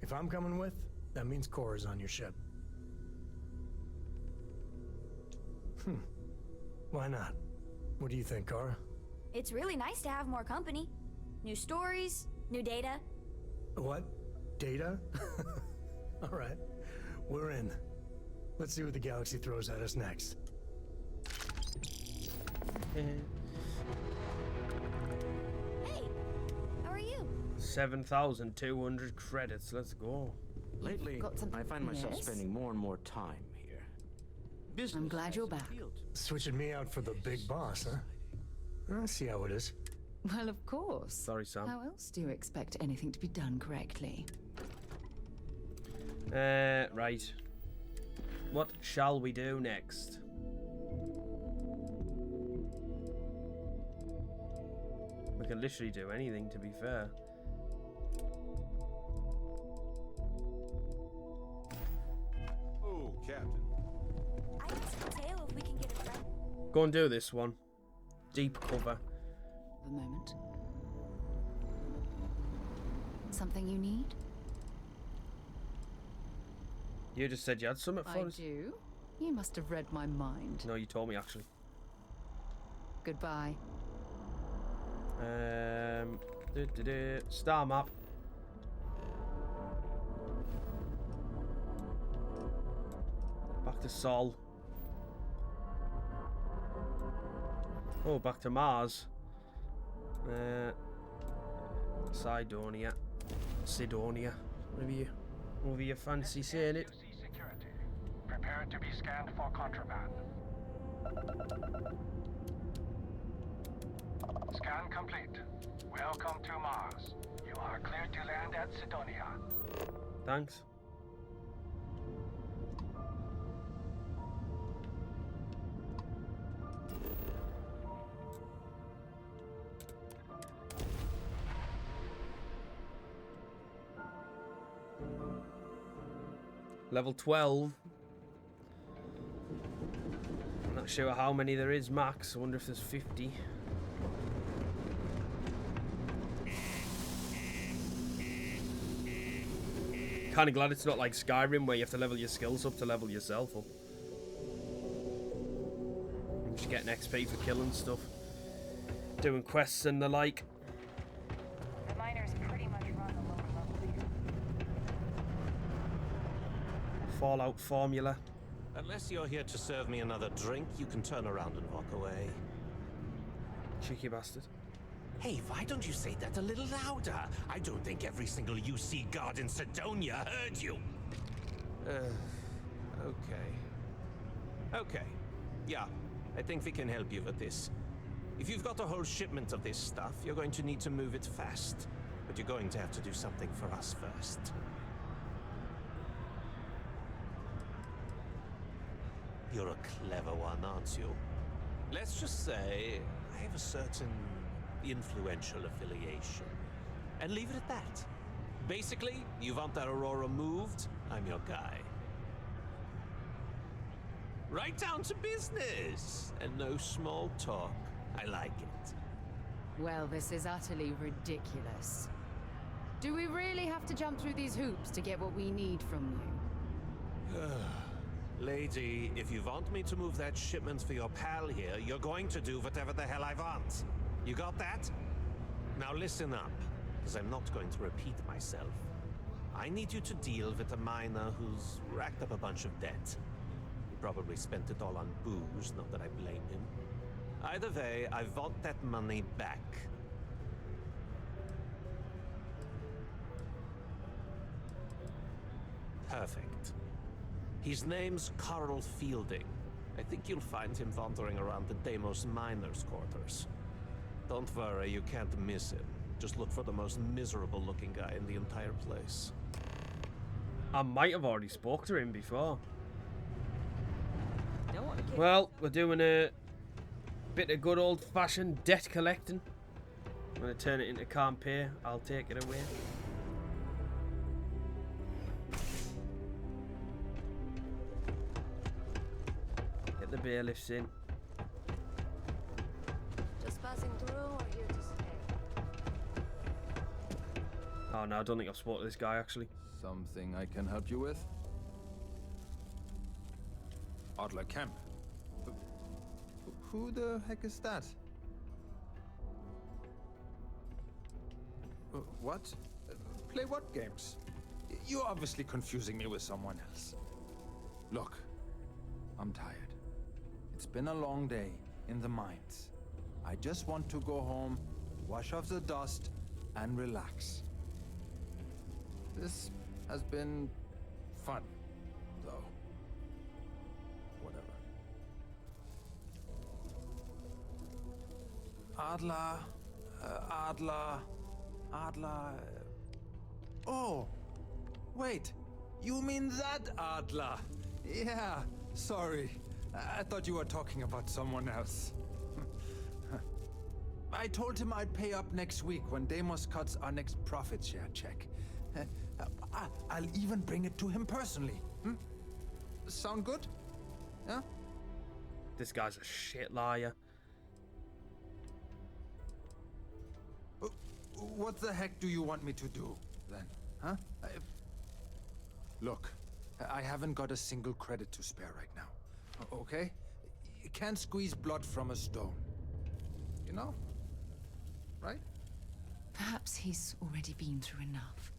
If I'm coming with, that means Cora's on your ship. Why not? What do you think, Cora? It's really nice to have more company. New stories, new data. What? Data? All right. We're in. Let's see what the galaxy throws at us next. Hey, how are you? 7,200 credits. Let's go. Lately, I find myself spending more and more time here. I'm glad you're back. Switching me out for the big boss, huh? I see how it is. Well, of course. Sorry, Sam. How else do you expect anything to be done correctly? Right. What shall we do next? We can literally do anything, to be fair. Oh, Captain. I asked Mateo if we can get a friend. Go and do this one. Deep cover. A moment. Something you need? You just said you had something for I us. do. You must have read my mind. No, you told me actually. Goodbye. Star map. Back to Sol. Oh, back to Mars. Sidonia. Sidonia. Whatever you fancy saying it. Security. Prepare to be scanned for contraband. Scan complete. Welcome to Mars. You are cleared to land at Sidonia. Thanks. Level 12. I'm not sure how many there is max. I wonder if there's 50. Kind of glad it's not like Skyrim where you have to level your skills up to level yourself up. You just get an XP for killing stuff. Doing quests and the like. The miners pretty much run the lower levels here. Fallout formula. Unless you're here to serve me another drink, you can turn around and walk away. Cheeky bastard. Hey, why don't you say that a little louder? I don't think every single UC guard in Sidonia heard you. Okay. Okay. Yeah, I think we can help you with this. If you've got a whole shipment of this stuff, you're going to need to move it fast. But you're going to have to do something for us first. You're a clever one, aren't you? Let's just say I have a certain influential affiliation. And leave it at that. Basically, you want that Aurora moved, I'm your guy. Right down to business! And no small talk. I like it. Well, this is utterly ridiculous. Do we really have to jump through these hoops to get what we need from you? Lady, if you want me to move that shipment for your pal here, you're going to do whatever the hell I want. You got that? Now listen up, because I'm not going to repeat myself. I need you to deal with a miner who's racked up a bunch of debt. He probably spent it all on booze, not that I blame him. Either way, I want that money back. Perfect. His name's Carl Fielding. I think you'll find him wandering around the Deimos miners' quarters. Don't worry, you can't miss him. Just look for the most miserable-looking guy in the entire place. I might have already spoke to him before. Well, we're doing a bit of good old-fashioned debt collecting. I'm going to turn it into campaign. I'll take it away. Get the bailiffs in. Just passing through or here to stay? Oh no, I don't think I've spoken to this guy actually. Something I can help you with? Adler Kemp. Who the heck is that? What? Play what games? You're obviously confusing me with someone else. Look, I'm tired. It's been a long day in the mines. I just want to go home, wash off the dust, and relax. This has been fun, though. Whatever. Adler. Oh, wait. You mean that Adler? Yeah, sorry. I thought you were talking about someone else. I told him I'd pay up next week when Deimos cuts our next profit share check. I'll even bring it to him personally. Sound good? Yeah? This guy's a shit liar. What the heck do you want me to do, then? Huh? Look, I haven't got a single credit to spare right now. Okay? You can't squeeze blood from a stone. You know? Right? Perhaps he's already been through enough.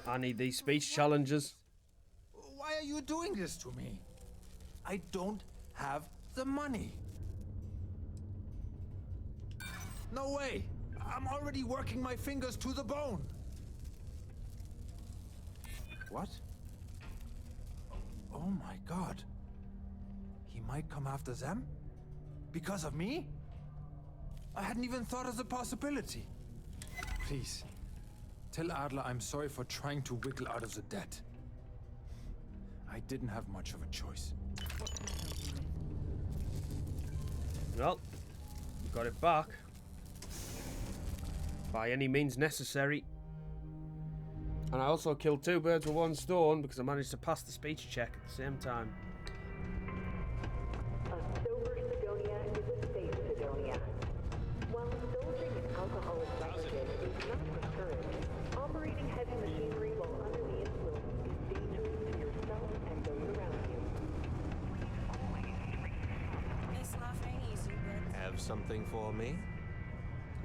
I need these speech challenges. Why are you doing this to me? I don't have the money. No way! I'm already working my fingers to the bone! What? Oh my god. He might come after them? Because of me? I hadn't even thought of the possibility. Please, tell Adler I'm sorry for trying to wiggle out of the debt. I didn't have much of a choice. Well, you got it back. By any means necessary. And I also killed 2 birds with 1 stone because I managed to pass the speech check at the same time. A sober Sidonia is a safe Sidonia. While indulging in alcoholic beverages is not encouraged, operating heavy machinery while under the influence is dangerous to yourself and those around you. Have something for me?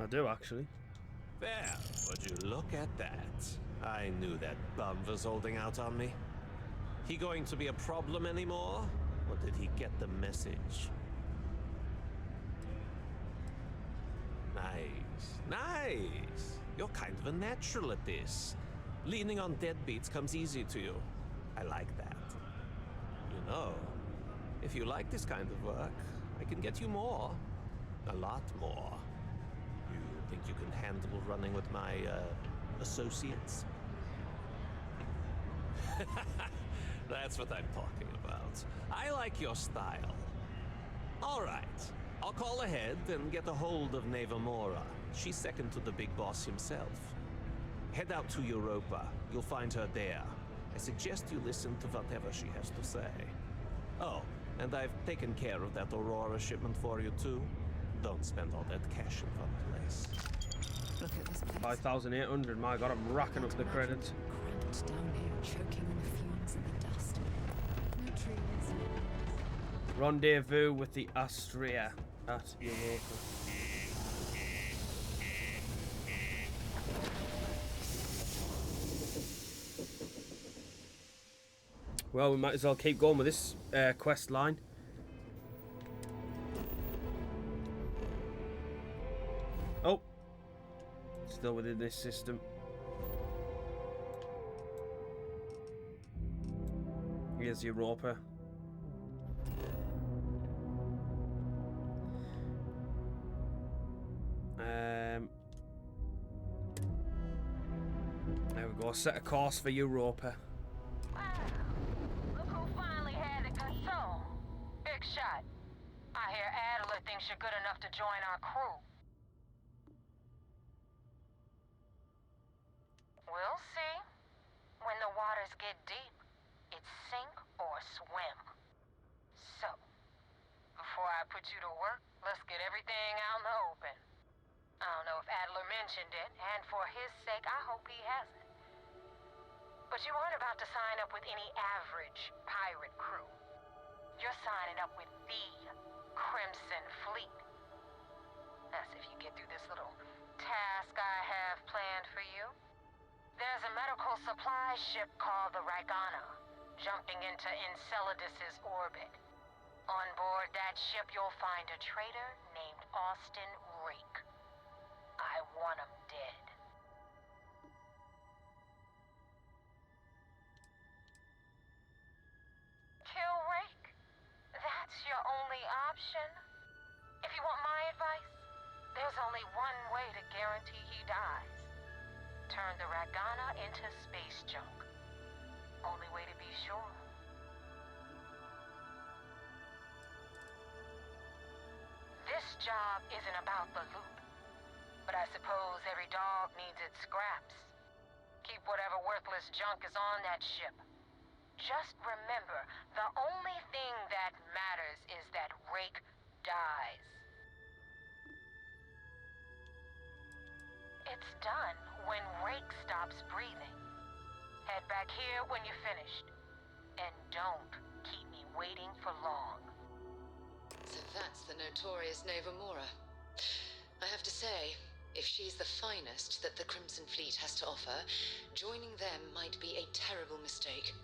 I do, actually. There, would you look at that? I knew that bum was holding out on me. He going to be a problem anymore? Or did he get the message? Nice, nice. You're kind of a natural at this. Leaning on deadbeats comes easy to you. I like that. You know, if you like this kind of work, I can get you more. A lot more. You think you can handle running with my, associates? That's what I'm talking about. I like your style. All right. I'll call ahead and get a hold of Naeva Mora. She's second to the big boss himself. Head out to Europa. You'll find her there. I suggest you listen to whatever she has to say. Oh, and I've taken care of that Aurora shipment for you too. Don't spend all that cash in one place. Look at this place. 5,800. My god, I'm racking up the credits. Cramped down here, choking on the fumes and the dust. No trees. Rendezvous with the Astria at Europa. Well, we might as well keep going with this quest line. Oh, still within this system. Here's Europa. There we go. Set a course for Europa. Look who finally had it consumed. Big shot. I hear Adler thinks you're good enough to join our crew. We'll see. When the waters get deep, it's sink or swim. So, before I put you to work, let's get everything out in the open. I don't know if Adler mentioned it, and for his sake, I hope he hasn't. But you aren't about to sign up with any average pirate crew. You're signing up with the Crimson Fleet. That's if you get through this little task I have planned for you. There supply ship called the Ragana, jumping into Enceladus's orbit. On board that ship, you'll find a traitor named Austin Rake. I want him dead. Kill Rake? That's your only option? If you want my advice, there's only one way to guarantee he dies. Turn the Ragana into space junk. Only way to be sure. This job isn't about the loot, but I suppose every dog needs its scraps. Keep whatever worthless junk is on that ship. Just remember, the only thing that matters is that Rake dies. It's done when Rake stops breathing. Head back here when you're finished. And don't keep me waiting for long. So that's the notorious Naeva Mora. I have to say, if she's the finest that the Crimson Fleet has to offer, joining them might be a terrible mistake.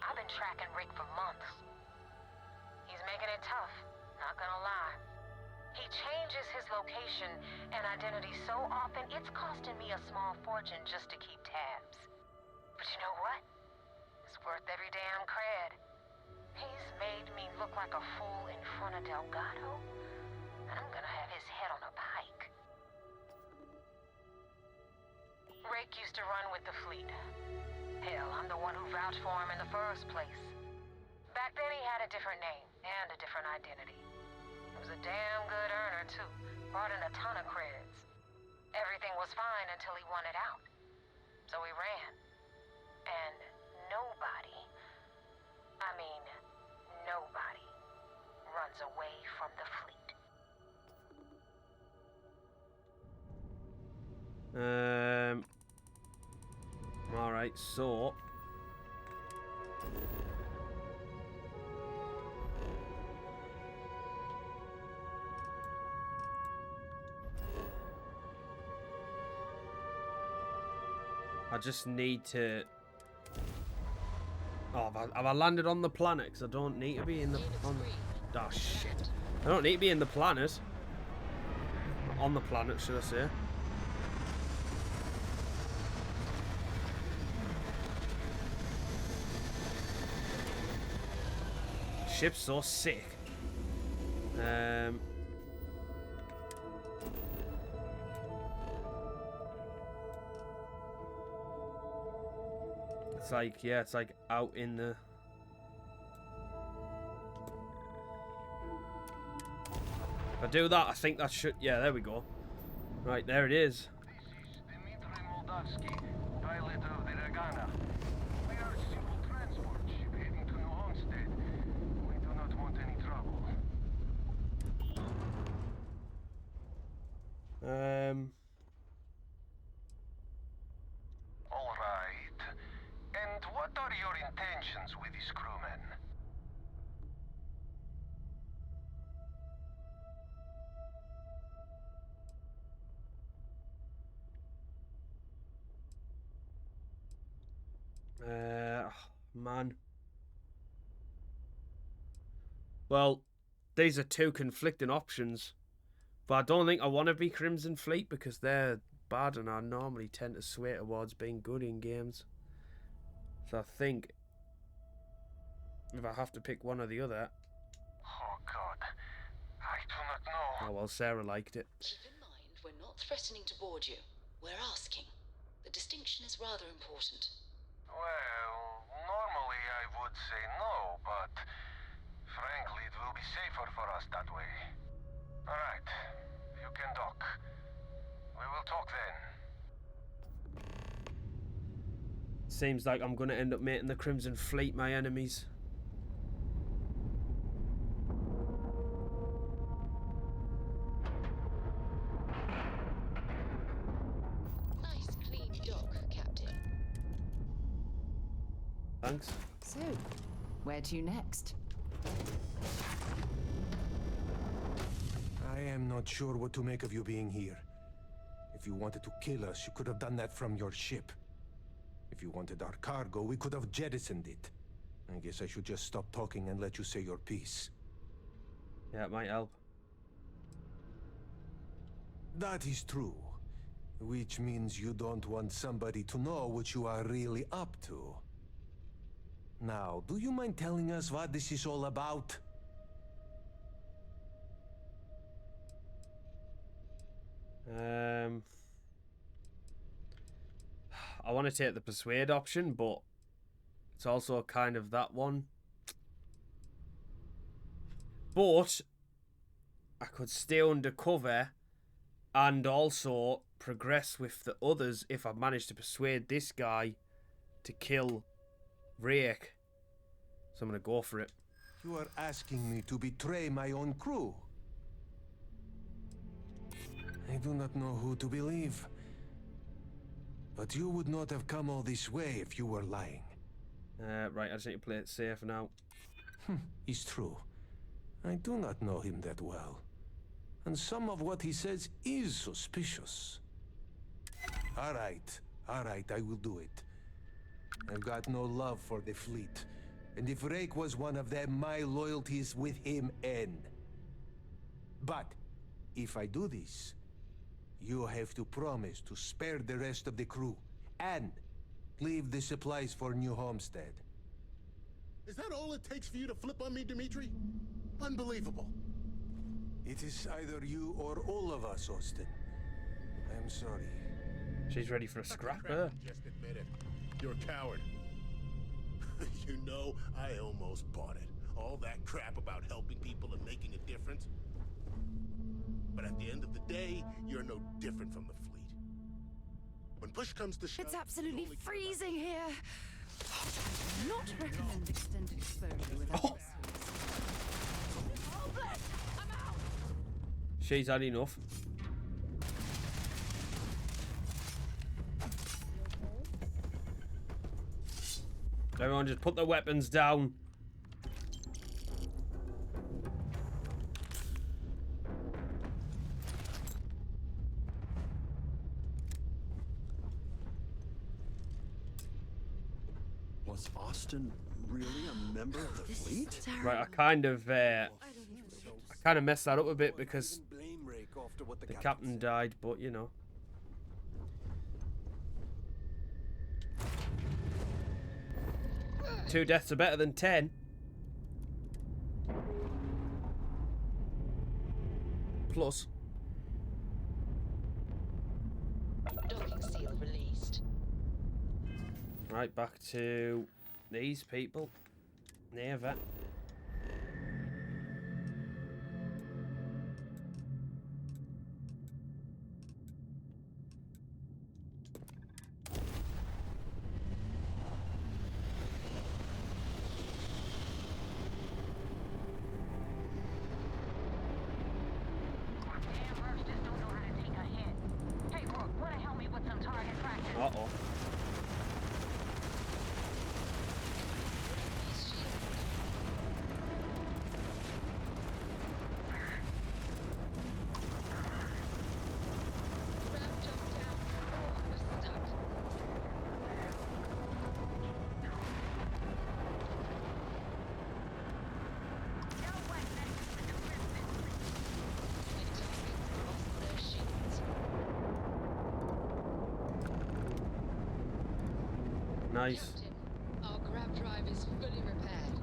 I've been tracking Rake for months. He's making it tough, not gonna lie. He changes his location and identity so often, it's costing me a small fortune just to keep tabs. But you know what? It's worth every damn cred. He's made me look like a fool in front of Delgado, and I'm gonna have his head on a pike. Rake used to run with the fleet. Hell, I'm the one who vouched for him in the first place. Back then he had a different name and a different identity. He was a damn good earner too, brought in a ton of creds. Everything was fine until he wanted out. So he ran. And nobody, I mean, nobody runs away from the fleet. Alright, so I just need to... Oh, have I landed on the planet? Because I don't need to be in the... Oh, shit. I don't need to be in the planet. On the planet, should I say. Ship's so sick. It's like, yeah, it's like out in the... If I do that, I think that should... Yeah, there we go. Right, there it is. Pilot of the Ragana. We are a simple transport ship heading to New Homestead. We do not want any trouble. All right. And what are your intentions with these crewmen? Man. Well, these are two conflicting options. But I don't think I want to be Crimson Fleet because they're bad and I normally tend to sway towards being good in games. So I think if I have to pick one or the other... Oh God, I do not know. Oh well, Sarah liked it. Keep in mind, we're not threatening to board you. We're asking. The distinction is rather important. Well, normally I would say no, but frankly it will be safer for us that way. Alright, you can dock. We will talk then. Seems like I'm going to end up making the Crimson Fleet my enemies. Nice clean dock, Captain. Thanks. So, where to next? I am not sure what to make of you being here. If you wanted to kill us, you could have done that from your ship. If you wanted our cargo, we could have jettisoned it. I guess I should just stop talking and let you say your piece. Yeah, it might help. That is true. Which means you don't want somebody to know what you are really up to. Now, do you mind telling us what this is all about? I want to take the persuade option, but it's also kind of that one. But I could stay undercover and also progress with the others if I manage to persuade this guy to kill Rake. So I'm going to go for it. You are asking me to betray my own crew. I do not know who to believe. But you would not have come all this way if you were lying. Right, I just need to play it safe now. It's true. I do not know him that well. And some of what he says is suspicious. All right, I will do it. I've got no love for the fleet. And if Rake was one of them, my loyalties with him end. But if I do this, you have to promise to spare the rest of the crew and leave the supplies for New Homestead. Is that all it takes for you to flip on me, Dimitri? Unbelievable. It is either you or all of us, Austin. I'm sorry. She's ready for a scrap, huh? Just admit it. You're a coward. You know, I almost bought it. All that crap about helping people and making a difference. But at the end of the day, you're no different from the fleet. When push comes to shove... It's absolutely freezing here. I do not recommend extended exposure without She's had enough. Everyone just put their weapons down. Was Austin really a member of the fleet? Right, I kind of messed that up a bit because the captain died, but you know. Two deaths are better than 10. Plus. Docking seal released. Right, back to these people. Naeva. Uh-oh. Nice. Captain, our grab drive is fully repaired.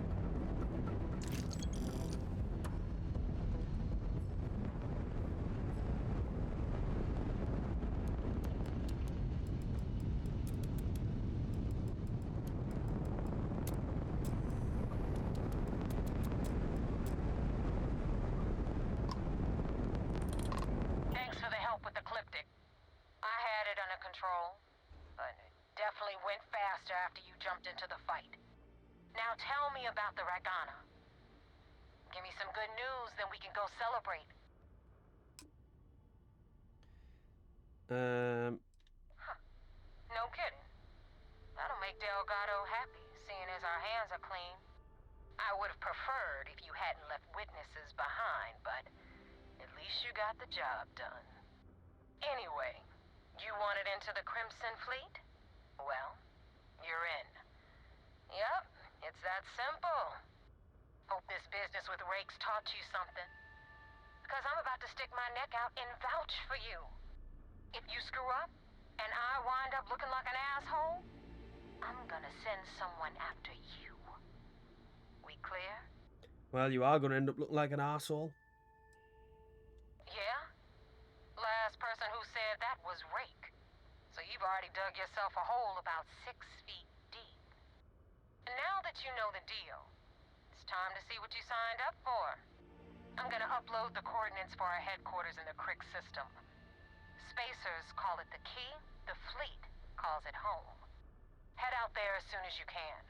Thanks for the help with the Ecliptic. I had it under control, but it definitely went faster after you jumped into the fight. Now tell me about the Ragana. Give me some good news, then we can go celebrate. No kidding. That'll make Delgado happy, seeing as our hands are clean. I would have preferred if you hadn't left witnesses behind, but at least you got the job done. Anyway, you wanted into the Crimson Fleet? Well, you're in. Yup, it's that simple. Hope this business with Rake's taught you something. Because I'm about to stick my neck out and vouch for you. If you screw up, and I wind up looking like an asshole, I'm gonna send someone after you. We clear? Well, you are going to end up looking like an arsehole. Yeah? Last person who said that was Rake. So you've already dug yourself a hole about 6 feet deep. And now that you know the deal, it's time to see what you signed up for. I'm gonna upload the coordinates for our headquarters in the Crick system. Spacers call it the key, the fleet calls it home. Head out there as soon as you can.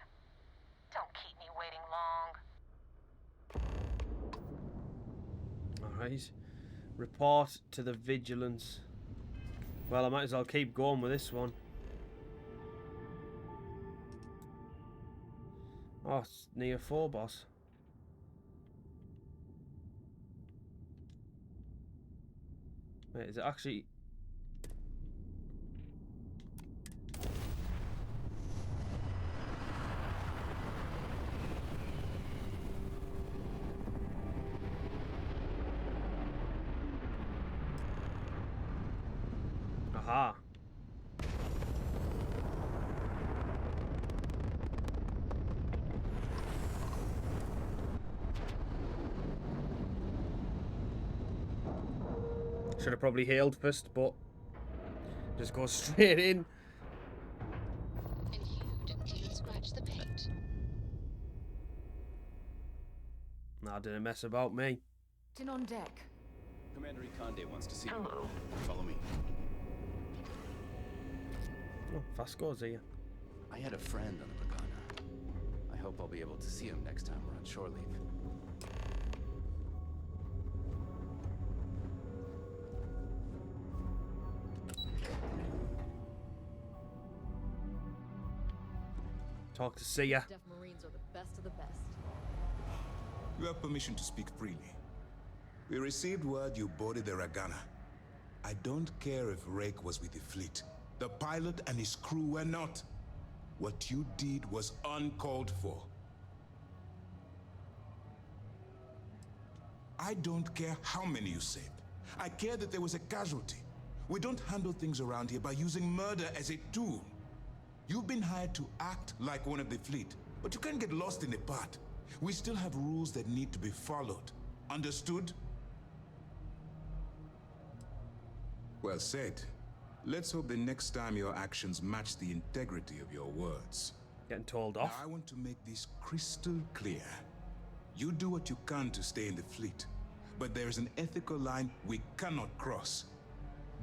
Don't keep me waiting long. Alright. Report to the Vigilance. Well, I might as well keep going with this one. Oh, it's near 4 boss. Wait, is it actually... Aha. Should have probably healed first, but just go straight in. And you didn't even scratch the paint. Nah, didn't mess about me. In on deck. Commander Ikande wants to see you. Hello. Follow me. Oh, fast goes here. I had a friend on the Ragana. I hope I'll be able to see him next time we're on shore leave. Talk to Sia. Deaf Marines are the best of the best. You have permission to speak freely. We received word you boarded the Ragana. I don't care if Rake was with the fleet. The pilot and his crew were not. What you did was uncalled for. I don't care how many you saved. I care that there was a casualty. We don't handle things around here by using murder as a tool. You've been hired to act like one of the fleet, but you can't get lost in the part. We still have rules that need to be followed. Understood? Well said. Let's hope the next time your actions match the integrity of your words. Getting told off. Now, I want to make this crystal clear. You do what you can to stay in the fleet, but there is an ethical line we cannot cross.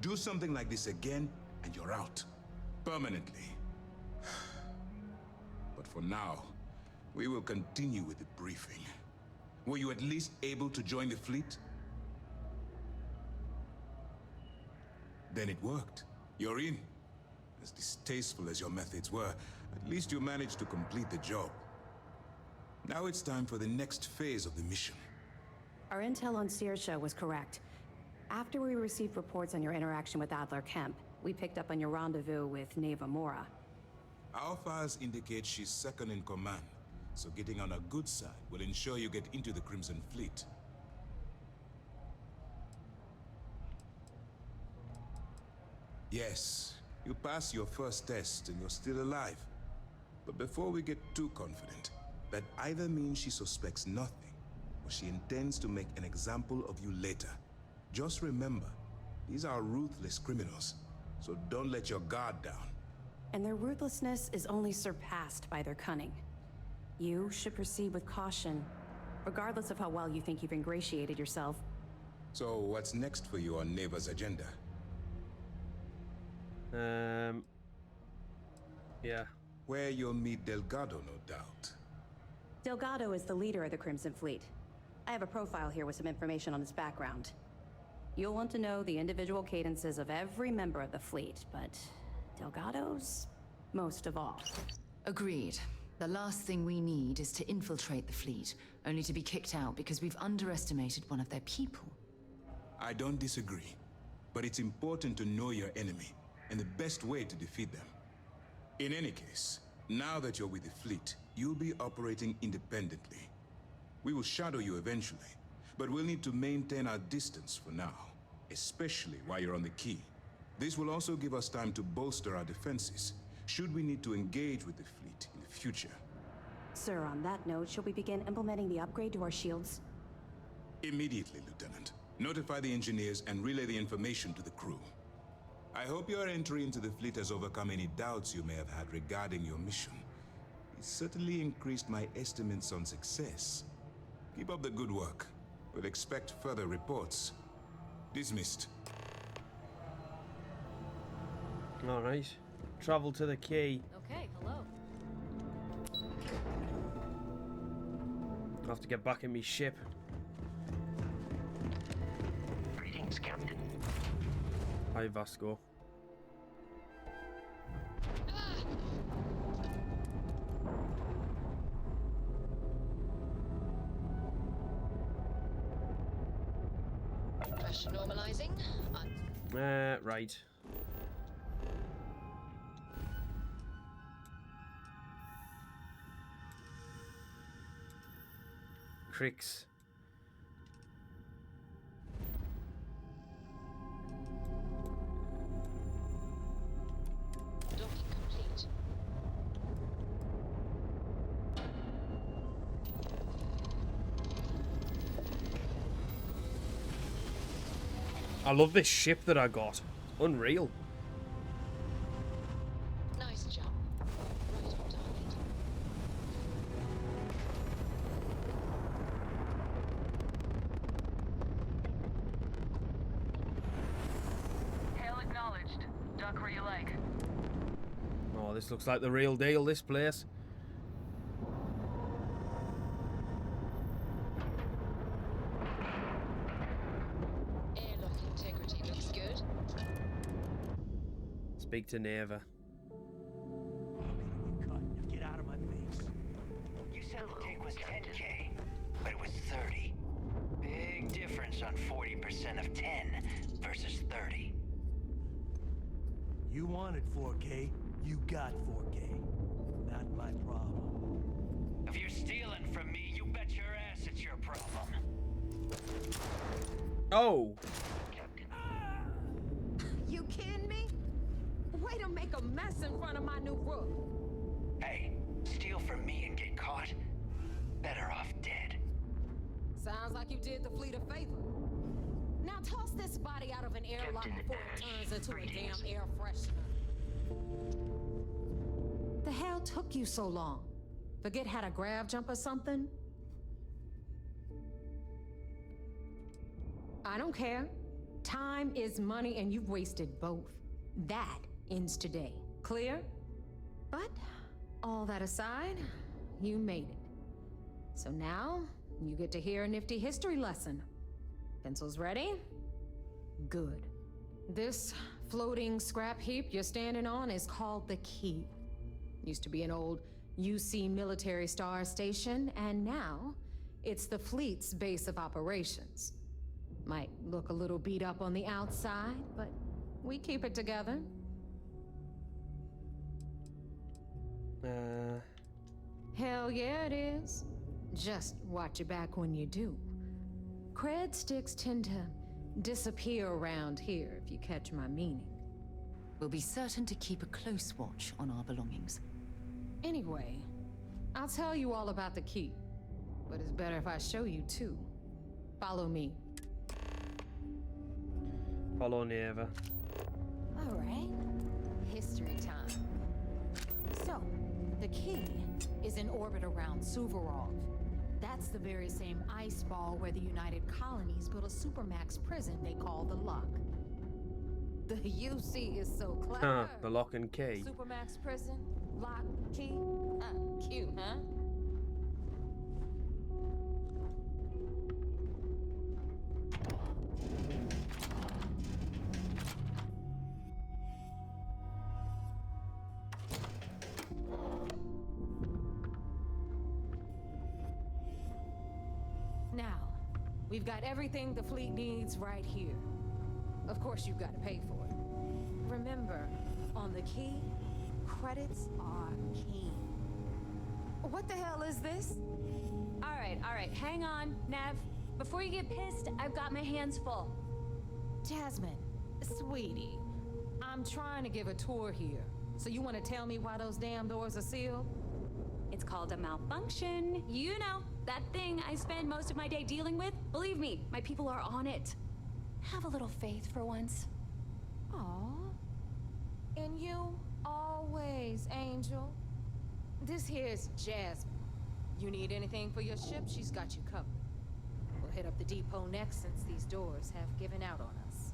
Do something like this again, and you're out. Permanently. But for now, we will continue with the briefing. Were you at least able to join the fleet? Then it worked. You're in. As distasteful as your methods were, at least you managed to complete the job. Now it's time for the next phase of the mission. Our intel on Saoirse was correct. After we received reports on your interaction with Adler Kemp, we picked up on your rendezvous with Naeva Mora. Our files indicate she's second in command, so getting on her good side will ensure you get into the Crimson Fleet. Yes, you passed your first test and you're still alive. But before we get too confident, that either means she suspects nothing, or she intends to make an example of you later. Just remember, these are ruthless criminals, so don't let your guard down. And their ruthlessness is only surpassed by their cunning. You should proceed with caution, regardless of how well you think you've ingratiated yourself. So what's next for you on Naeva's agenda? Yeah. Where you'll meet Delgado, no doubt. Delgado is the leader of the Crimson Fleet. I have a profile here with some information on his background. You'll want to know the individual cadences of every member of the fleet, but Delgado's most of all. Agreed. The last thing we need is to infiltrate the fleet, only to be kicked out because we've underestimated one of their people. I don't disagree. But it's important to know your enemy, and the best way to defeat them. In any case, now that you're with the fleet, you'll be operating independently. We will shadow you eventually, but we'll need to maintain our distance for now, especially while you're on the key. This will also give us time to bolster our defenses, should we need to engage with the fleet in the future. Sir, on that note, shall we begin implementing the upgrade to our shields? Immediately, Lieutenant. Notify the engineers and relay the information to the crew. I hope your entry into the fleet has overcome any doubts you may have had regarding your mission. It certainly increased my estimates on success. Keep up the good work. We'll expect further reports. Dismissed. All right. Travel to the key. Okay, hello. I'll have to get back in my ship. Greetings, Captain. Hi, Vasco. Pressure normalizing. Right. Cricks. Docking complete. I love this ship that I got. Unreal. Nice jump. Right on target. Hail acknowledged. Duck where you like. Oh, this looks like the real deal, this place. Airlock integrity looks good. Speak to Naeva. Get out of my face. You said the take was 10K, but it was 30. Big difference on 40% of 10 versus 30. You wanted 4K, you got 4K. Not my problem. If you're stealing from me, you bet your ass it's your problem. Oh! You kidding me? Way to make a mess in front of my new Rook. Hey, steal from me and get caught? Better off dead. Sounds like you did the fleet a favor. Now toss this body out of an airlock before it turns into a damn air freshener. The hell took you so long? Forget how to grav jump or something? I don't care. Time is money and you've wasted both. That ends today. Clear? But all that aside, you made it. So now you get to hear a nifty history lesson. Pencils ready? Good. This floating scrap heap you're standing on is called the Key. Used to be an old UC military star station, and now it's the fleet's base of operations. Might look a little beat up on the outside, but we keep it together. Hell yeah, it is. Just watch your back when you do. Cred sticks tend to disappear around here, if you catch my meaning. We'll be certain to keep a close watch on our belongings. Anyway, I'll tell you all about the key. But it's better if I show you too. Follow me. Follow Naeva. All right. History time. So, the key is in orbit around Suvorov. That's the very same ice ball where the United Colonies built a supermax prison they call the Lock. The UC is so clever. The lock and key. Supermax prison, lock, key. Cute, huh? Now, We've got everything the fleet needs right here. Of course, you've got to pay for it. Remember, on the key, credits are king. What the hell is this? All right, hang on, Nev. Before you get pissed, I've got my hands full. Jasmine, sweetie, I'm trying to give a tour here. So you want to tell me why those damn doors are sealed? It's called a malfunction. You know, that thing I spend most of my day dealing with. Believe me, my people are on it. Have a little faith for once. Aw. And you, always, Angel. This here's Jasmine. You need anything for your ship, she's got you covered. We'll hit up the depot next since these doors have given out on us.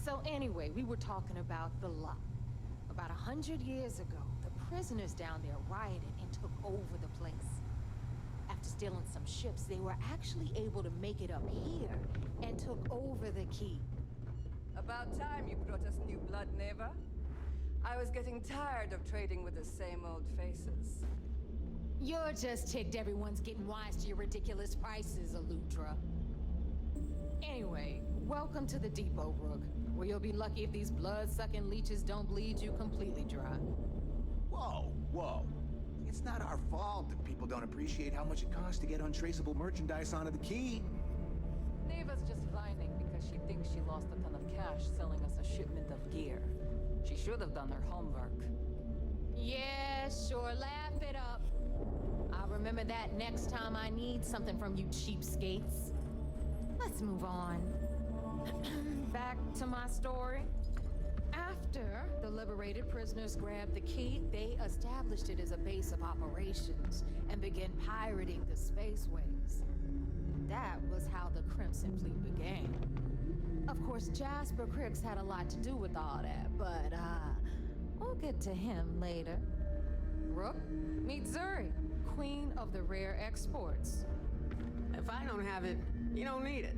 So anyway, we were talking about the lot. About 100 years ago, the prisoners down there rioted and took over the place. After stealing some ships, they were actually able to make it up here and took over the key. About time you brought us new blood, Naeva. I was getting tired of trading with the same old faces. You're just ticked everyone's getting wise to your ridiculous prices, Aludra. Anyway, welcome to the depot, Rook, where you'll be lucky if these blood-sucking leeches don't bleed you completely dry. Whoa, whoa. It's not our fault if people don't appreciate how much it costs to get untraceable merchandise onto the key. Naeva's just whining because she thinks she lost a ton of cash selling us a shipment of gear. She should have done her homework. Yeah, sure, laugh it up. I'll remember that next time I need something from you cheapskates. Let's move on. Back to my story. After the liberated prisoners grabbed the key, they established it as a base of operations and began pirating the spaceways. That was how the Crimson Fleet began. Of course, Jasper Cricks had a lot to do with all that, but we'll get to him later. Rook, meet Zuri, queen of the rare exports. If I don't have it, you don't need it.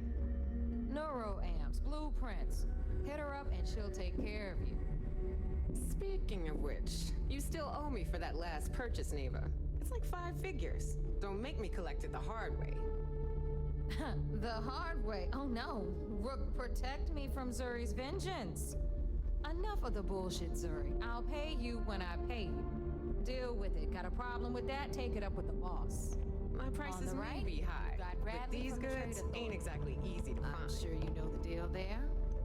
Neuroamps, blueprints. Hit her up and she'll take care of you. Speaking of which, you still owe me for that last purchase, Naeva. It's like 5 figures. Don't make me collect it the hard way. The hard way? Oh no. Rook, protect me from Zuri's vengeance. Enough of the bullshit, Zuri. I'll pay you when I pay you. Deal with it. Got a problem with that? Take it up with the boss. My prices may be high, but these goods ain't exactly easy to find. I'm sure you know the deal there.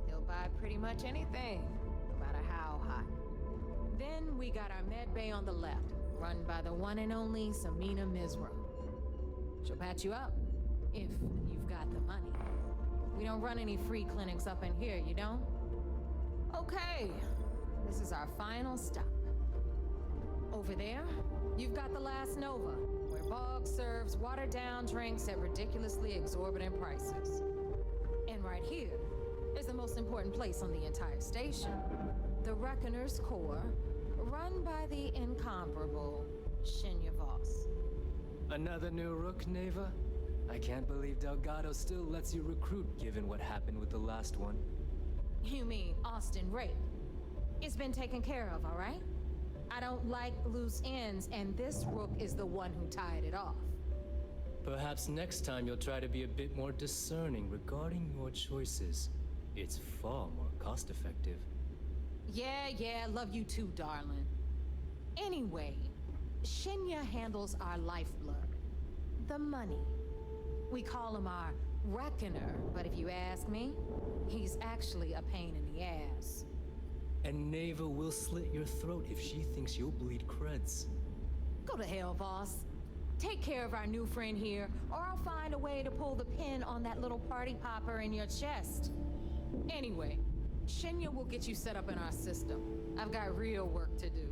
He'll buy pretty much anything, no matter how hot. Then we got our med bay on the left, run by the one and only Samina Mizra. She'll patch you up, if you've got the money. We don't run any free clinics up in here, you don't? Okay, this is our final stop. Over there, you've got the last Nova, where Bog serves watered-down drinks at ridiculously exorbitant prices. And right here is the most important place on the entire station, the Reckoner's Core, run by the incomparable Shinya Voss. Another new Rook, Naeva? I can't believe Delgado still lets you recruit given what happened with the last one. You mean Austin Rake? It's been taken care of, all right? I don't like loose ends, and this Rook is the one who tied it off. Perhaps next time you'll try to be a bit more discerning regarding your choices. It's far more cost-effective. Yeah, love you too, darling. Anyway, Shinya handles our lifeblood. The money. We call him our Reckoner, but if you ask me, he's actually a pain in the ass. And Naeva will slit your throat if she thinks you'll bleed creds. Go to hell, boss. Take care of our new friend here, or I'll find a way to pull the pin on that little party popper in your chest. Anyway, Shinya will get you set up in our system. I've got real work to do.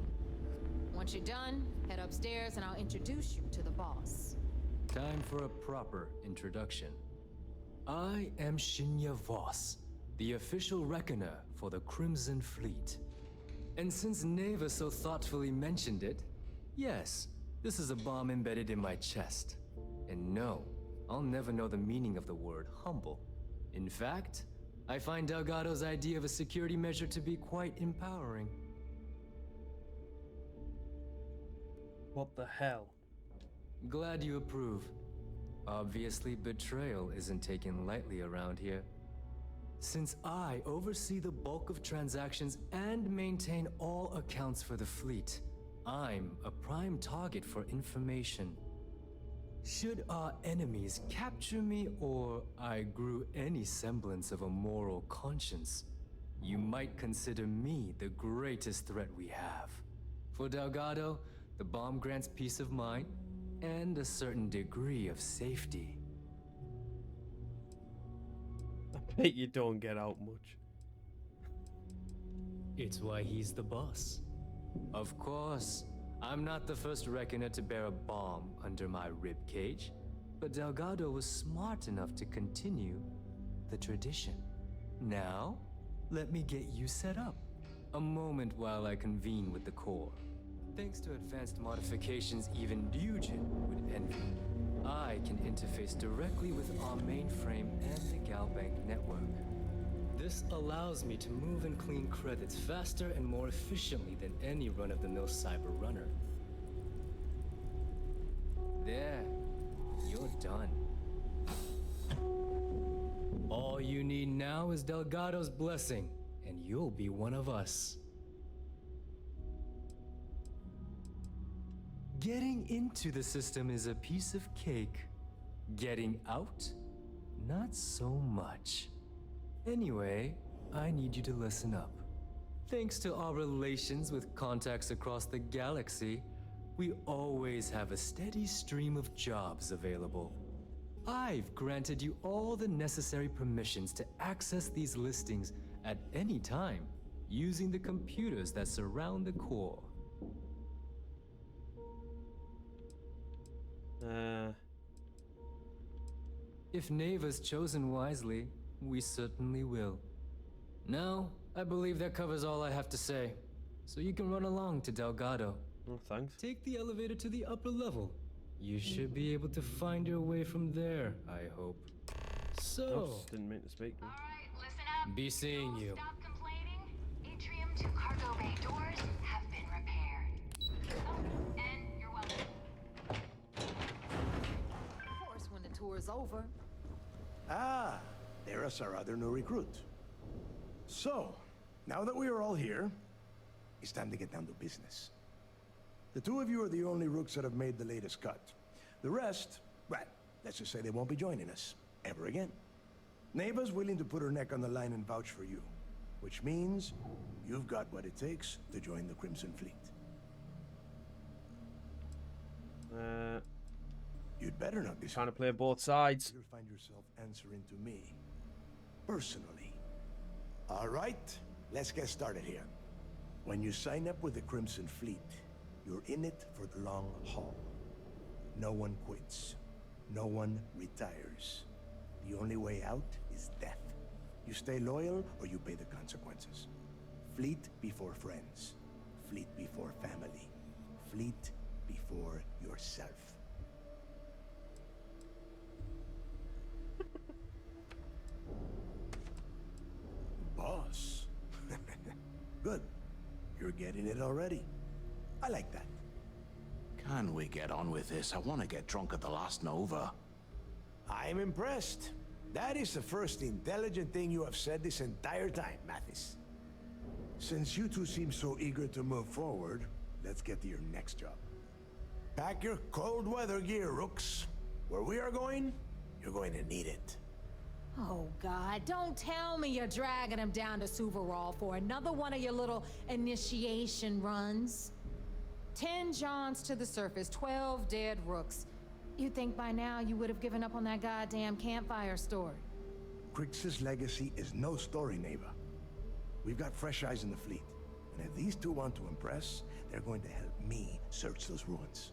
Once you're done, head upstairs and I'll introduce you to the boss. Time for a proper introduction. I am Shinya Voss, the official reckoner for the Crimson Fleet. And since Naeva so thoughtfully mentioned it, yes, this is a bomb embedded in my chest. And no, I'll never know the meaning of the word humble. In fact, I find Delgado's idea of a security measure to be quite empowering. What the hell? Glad you approve. Obviously, betrayal isn't taken lightly around here. Since I oversee the bulk of transactions and maintain all accounts for the fleet, I'm a prime target for information. Should our enemies capture me or I grew any semblance of a moral conscience, you might consider me the greatest threat we have. For Delgado, the bomb grants peace of mind and a certain degree of safety. I bet you don't get out much. It's why he's the boss. Of course, I'm not the first reckoner to bear a bomb under my ribcage, but Delgado was smart enough to continue the tradition. Now, let me get you set up. A moment while I convene with the core. Thanks to advanced modifications even Nugent would envy, I can interface directly with our mainframe and the GalBank network. This allows me to move and clean credits faster and more efficiently than any run-of-the-mill cyber runner. There, you're done. All you need now is Delgado's blessing, and you'll be one of us. Getting into the system is a piece of cake. Getting out? Not so much. Anyway, I need you to listen up. Thanks to our relations with contacts across the galaxy, we always have a steady stream of jobs available. I've granted you all the necessary permissions to access these listings at any time, using the computers that surround the core. If Naeva's chosen wisely, we certainly will. Now, I believe that covers all I have to say. So you can run along to Delgado. Oh, thanks. Take the elevator to the upper level. You should be able to find your way from there, I hope. So... Oops, didn't mean to speak. Alright, listen up. Be seeing you. Stop complaining. Atrium to cargo bay doors have been repaired. Oh, and you're welcome. Of course, when the tour is over. Ah, there's our other new recruit. So, now that we are all here, it's time to get down to business. The two of you are the only Rooks that have made the latest cut. The rest, well, let's just say they won't be joining us ever again. Naeva's willing to put her neck on the line and vouch for you, which means you've got what it takes to join the Crimson Fleet. You'd better not be trying to play both sides. You'll find yourself answering to me personally. All right, let's get started here. When you sign up with the Crimson Fleet, you're in it for the long haul. No one quits. No one retires. The only way out is death. You stay loyal or you pay the consequences. Fleet before friends. Fleet before family. Fleet before yourself. Boss. Good. You're getting it already. I like that. Can we get on with this? I want to get drunk at the last Nova. I'm impressed. That is the first intelligent thing you have said this entire time, Mathis. Since you two seem so eager to move forward, let's get to your next job. Pack your cold weather gear, Rooks. Where we are going, you're going to need it. Oh, God, don't tell me you're dragging him down to Suvarol for another one of your little initiation runs. 10 Johns to the surface, 12 dead Rooks. You'd think by now you would have given up on that goddamn campfire story. Crix's legacy is no story, Naeva. We've got fresh eyes in the fleet. And if these two want to impress, they're going to help me search those ruins.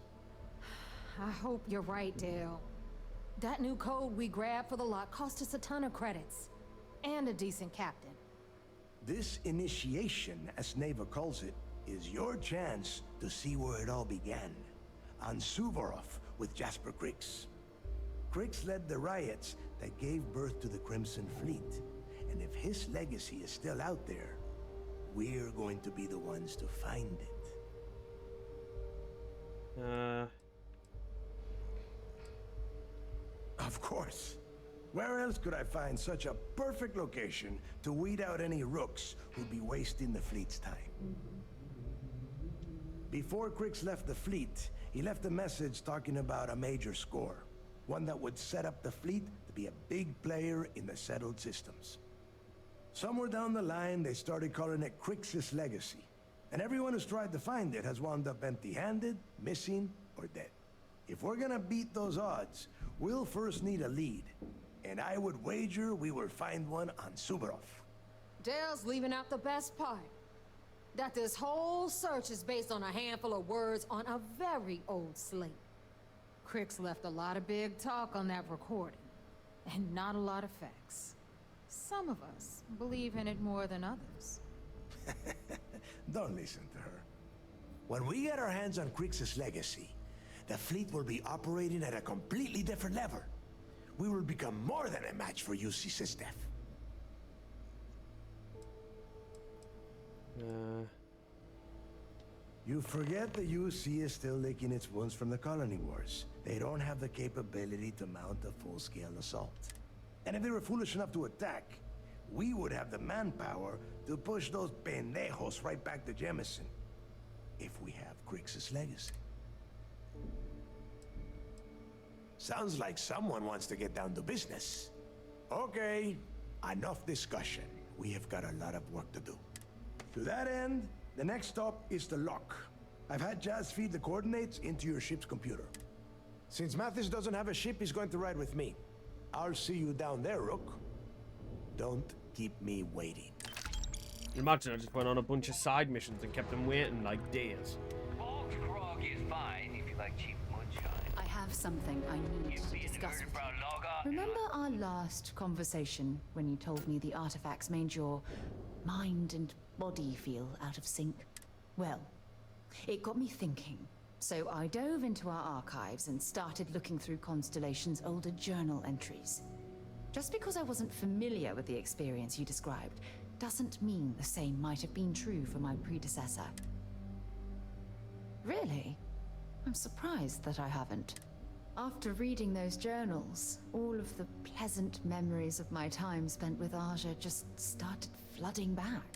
I hope you're right, Dale. That new code we grabbed for the lot cost us a ton of credits. And a decent captain. This initiation, as Naeva calls it, is your chance to see where it all began. On Suvorov with Jasper Crix. Crix led the riots that gave birth to the Crimson Fleet. And if his legacy is still out there, we're going to be the ones to find it. Of course. Where else could I find such a perfect location to weed out any rooks who'd be wasting the fleet's time? Before Crix left the fleet, he left a message talking about a major score. One that would set up the fleet to be a big player in the settled systems. Somewhere down the line, they started calling it Crix's Legacy. And everyone who's tried to find it has wound up empty-handed, missing, or dead. If we're gonna beat those odds, we'll first need a lead. And I would wager we will find one on Suvorov. Dale's leaving out the best part. That this whole search is based on a handful of words on a very old slate. Crix left a lot of big talk on that recording, and not a lot of facts. Some of us believe in it more than others. Don't listen to her. When we get our hands on Crix's Legacy, the fleet will be operating at a completely different level. We will become more than a match for UC Systef. You forget the UC is still licking its wounds from the colony wars. They don't have the capability to mount a full-scale assault. And if they were foolish enough to attack, we would have the manpower to push those pendejos right back to Jemison. If we have Crix's Legacy. Sounds like someone wants to get down to business. Okay, enough discussion. We have got a lot of work to do. To that end, the next stop is the lock. I've had Jazz feed the coordinates into your ship's computer. Since Mathis doesn't have a ship, he's going to ride with me. I'll see you down there, Rook. Don't keep me waiting. Imagine I just went on a bunch of side missions and kept them waiting like days. Bulk grog is fine if you like cheap moonshine. I have something I need to discuss with you. Remember our last conversation when you told me the artifacts made your mind and body feel out of sync? Well, it got me thinking. So I dove into our archives and started looking through Constellation's older journal entries. Just because I wasn't familiar with the experience you described doesn't mean the same might have been true for my predecessor. Really? I'm surprised that I haven't. After reading those journals, all of the pleasant memories of my time spent with Aja just started flooding back.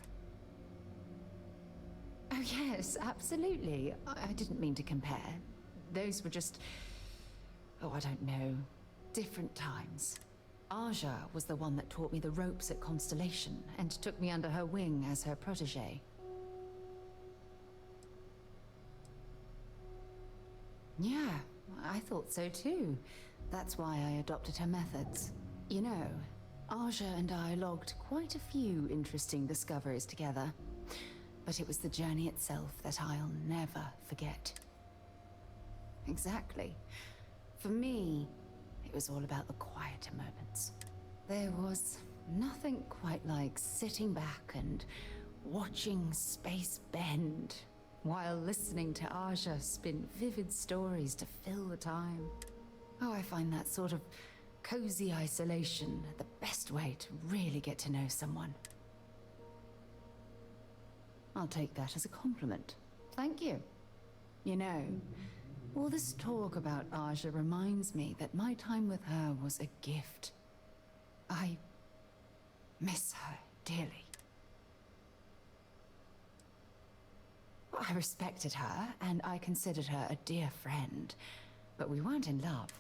Oh yes, absolutely. I didn't mean to compare. Those were just... oh, I don't know. Different times. Aja was the one that taught me the ropes at Constellation and took me under her wing as her protege. Yeah, I thought so too. That's why I adopted her methods. You know, Aja and I logged quite a few interesting discoveries together. But it was the journey itself that I'll never forget. Exactly. For me, it was all about the quieter moments. There was nothing quite like sitting back and watching space bend while listening to Aja spin vivid stories to fill the time. Oh, I find that sort of cozy isolation the best way to really get to know someone. I'll take that as a compliment. Thank you. You know, all this talk about Aja reminds me that my time with her was a gift. I miss her dearly. I respected her, and I considered her a dear friend, but we weren't in love.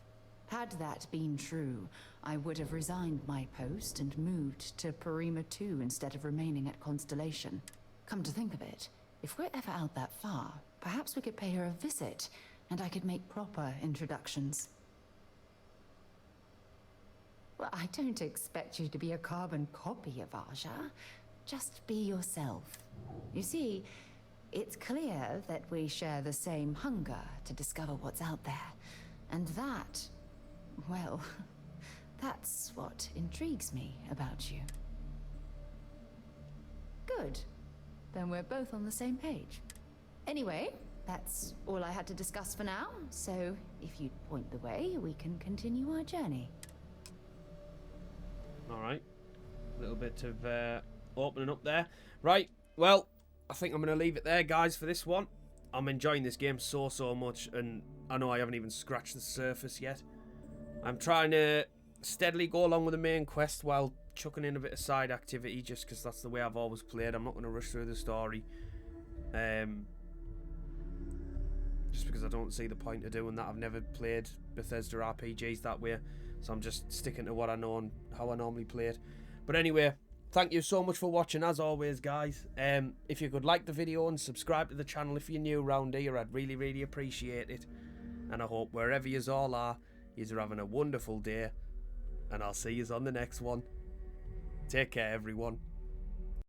Had that been true, I would have resigned my post and moved to Parima 2 instead of remaining at Constellation. Come to think of it, if we're ever out that far, perhaps we could pay her a visit, and I could make proper introductions. Well, I don't expect you to be a carbon copy of Aja. Just be yourself. You see, it's clear that we share the same hunger to discover what's out there. And that, well, that's what intrigues me about you. Good. Then we're both on the same page. Anyway, that's all I had to discuss for now, so if you'd point the way, we can continue our journey. Alright. A little bit of opening up there. Right, well, I think I'm going to leave it there, guys, for this one. I'm enjoying this game so much, and I know I haven't even scratched the surface yet. I'm trying to steadily go along with the main quest while chucking in a bit of side activity, just because that's the way I've always played. I'm not going to rush through the story. Just because I don't see the point of doing that. I've never played Bethesda RPGs that way, so I'm just sticking to what I know and how I normally play it. But anyway, thank you so much for watching, as always, guys. If you could like the video and subscribe to the channel if you're new around here, I'd really, really appreciate it. And I hope wherever yous all are, yous are having a wonderful day. And I'll see yous on the next one. Take care, everyone.